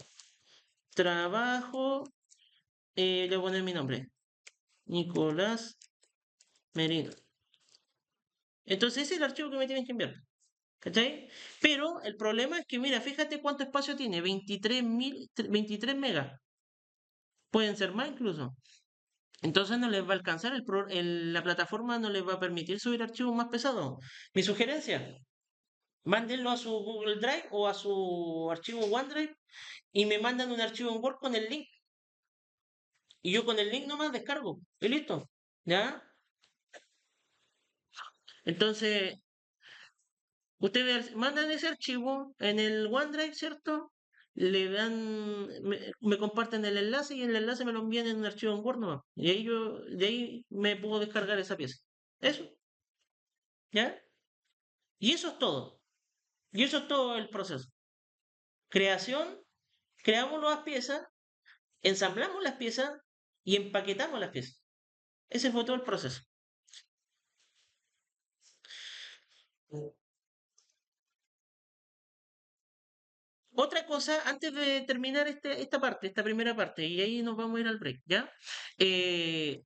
trabajo, le voy a poner mi nombre, Nicolás Merino. Entonces ese es el archivo que me tienen que enviar. ¿Cachai? Pero el problema es que, mira, fíjate cuánto espacio tiene, 23 megas. Pueden ser más incluso. Entonces no les va a alcanzar, la plataforma no les va a permitir subir archivos más pesados. Mi sugerencia, mándenlo a su Google Drive o a su archivo OneDrive y me mandan un archivo en Word con el link. Y yo con el link nomás descargo. Y listo. ¿Ya? Entonces, ustedes mandan ese archivo en el OneDrive, ¿cierto? me comparten el enlace y el enlace me lo envían en un archivo en Word nomás. Y ahí de ahí me puedo descargar esa pieza. Eso, ¿ya? Y eso es todo. Y eso es todo el proceso. Creación, creamos nuevas piezas, ensamblamos las piezas y empaquetamos las piezas. Ese fue todo el proceso. Otra cosa, antes de terminar esta parte, esta primera parte, y ahí nos vamos a ir al break, ¿ya? Eh,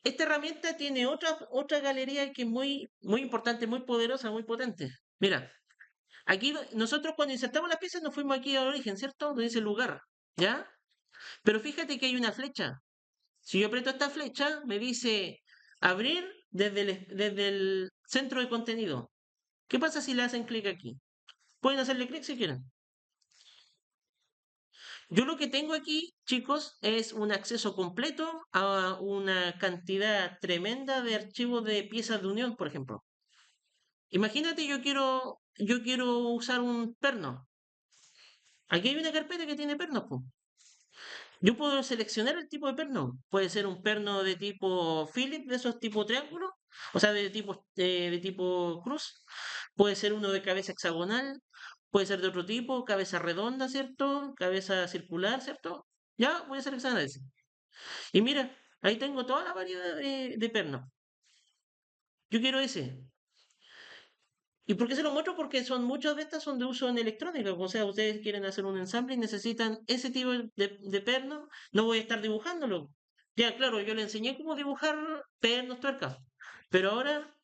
esta herramienta tiene otra galería que es muy importante, muy poderosa, muy potente. Mira, aquí nosotros cuando insertamos las piezas nos fuimos aquí al origen, ¿cierto? Donde dice lugar, ¿ya? Pero fíjate que hay una flecha. Si yo aprieto esta flecha, me dice abrir desde el centro de contenido. ¿Qué pasa si le hacen clic aquí? Pueden hacerle clic si quieren. Yo lo que tengo aquí, chicos, es un acceso completo a una cantidad tremenda de archivos de piezas de unión, por ejemplo. Imagínate, yo quiero usar un perno. Aquí hay una carpeta que tiene pernos, po. Yo puedo seleccionar el tipo de perno. Puede ser un perno de tipo Philip, de esos tipo triángulo, o sea, de tipo cruz. Puede ser uno de cabeza hexagonal. Puede ser de otro tipo, cabeza redonda, ¿cierto? Cabeza circular, ¿cierto? Ya, voy a seleccionar ese. Y mira, ahí tengo toda la variedad de pernos. Yo quiero ese. ¿Y por qué se lo muestro? Porque muchas de estas son de uso en electrónica. O sea, ustedes quieren hacer un ensamble y necesitan ese tipo de perno. No voy a estar dibujándolo. Ya, claro, yo le enseñé cómo dibujar pernos, tuercas. Pero ahora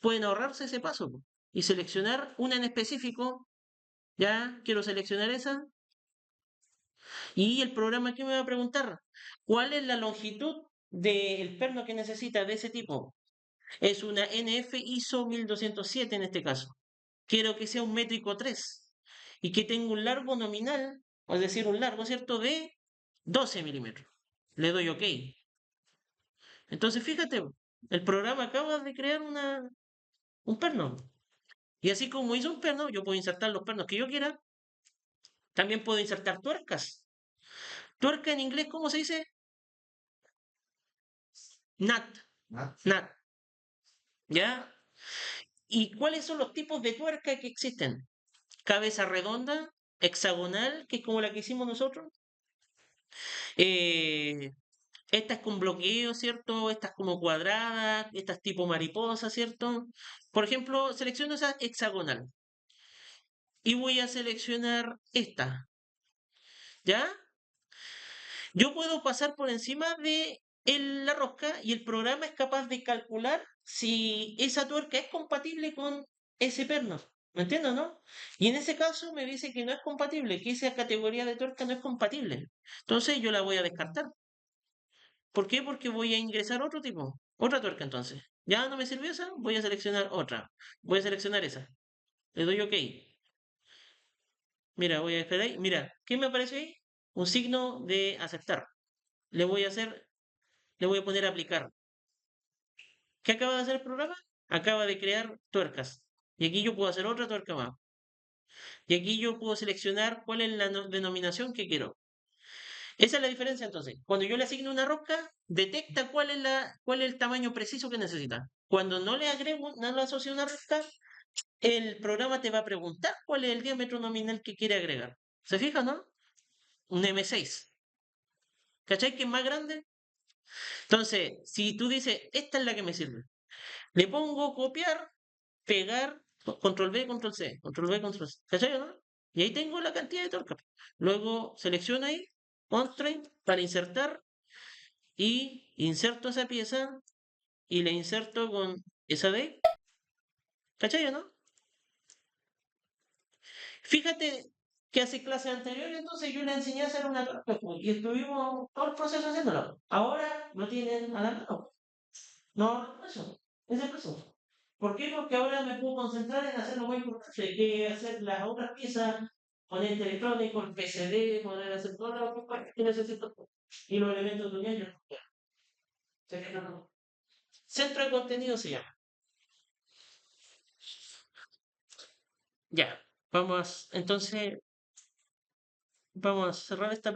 pueden ahorrarse ese paso po, y seleccionar una en específico. Ya, quiero seleccionar esa. Y el programa que me va a preguntar, ¿cuál es la longitud del perno que necesita de ese tipo? Es una NF ISO 1207 en este caso. Quiero que sea un métrico 3 y que tenga un largo nominal, es decir, un largo, ¿cierto?, de 12 milímetros. Le doy OK. Entonces, fíjate, el programa acaba de crear un perno. Y así como hizo un perno, yo puedo insertar los pernos que yo quiera. También puedo insertar tuercas. Tuerca en inglés, ¿cómo se dice? Nut. ¿Ah? Nut. ¿Ya? ¿Y cuáles son los tipos de tuerca que existen? Cabeza redonda, hexagonal, que es como la que hicimos nosotros. Eh, Estas con bloqueo, ¿cierto? Estas como cuadradas, estas tipo mariposa, ¿cierto? Por ejemplo, selecciono esa hexagonal y voy a seleccionar esta, ¿ya? Yo puedo pasar por encima de la rosca y el programa es capaz de calcular si esa tuerca es compatible con ese perno. ¿Me entiendes, no? Y en ese caso me dice que no es compatible, que esa categoría de tuerca no es compatible. Entonces yo la voy a descartar. ¿Por qué? Porque voy a ingresar otro tipo, otra tuerca entonces. Ya no me sirvió esa, voy a seleccionar otra. Voy a seleccionar esa. Le doy OK. Mira, voy a esperar ahí. Mira, ¿qué me aparece ahí? Un signo de aceptar. Le voy a hacer, le voy a poner aplicar. ¿Qué acaba de hacer el programa? Acaba de crear tuercas. Y aquí yo puedo hacer otra tuerca más. Y aquí yo puedo seleccionar cuál es la denominación que quiero. Esa es la diferencia entonces. Cuando yo le asigno una rosca, detecta cuál es el tamaño preciso que necesita. Cuando no le agrego, no le asocio una rosca, el programa te va a preguntar cuál es el diámetro nominal que quiere agregar. ¿Se fija, no? Un M6. ¿Cachai que es más grande? Entonces, si tú dices, esta es la que me sirve, le pongo copiar, pegar, control V, control C, control V, control C. ¿Cachai, no? Y ahí tengo la cantidad de tuercas. Luego selecciono ahí, constraint, para insertar, y inserto esa pieza y la inserto con esa de ahí. ¿Cachai, no? Fíjate que hace clases anteriores, entonces yo le enseñé a hacer una torta pues, y estuvimos todo el proceso haciéndolo. Ahora lo tienen a la mano. No, eso, ese proceso. ¿Por qué? Porque ahora me puedo concentrar en hacer lo más importante, que es hacer las otras piezas, poner electrónico, el PCD, poder hacer todas las cosas que necesito. Y los elementos de unión, yo. Centro de contenido se llama. Ya, vamos, entonces Vamos a cerrar esta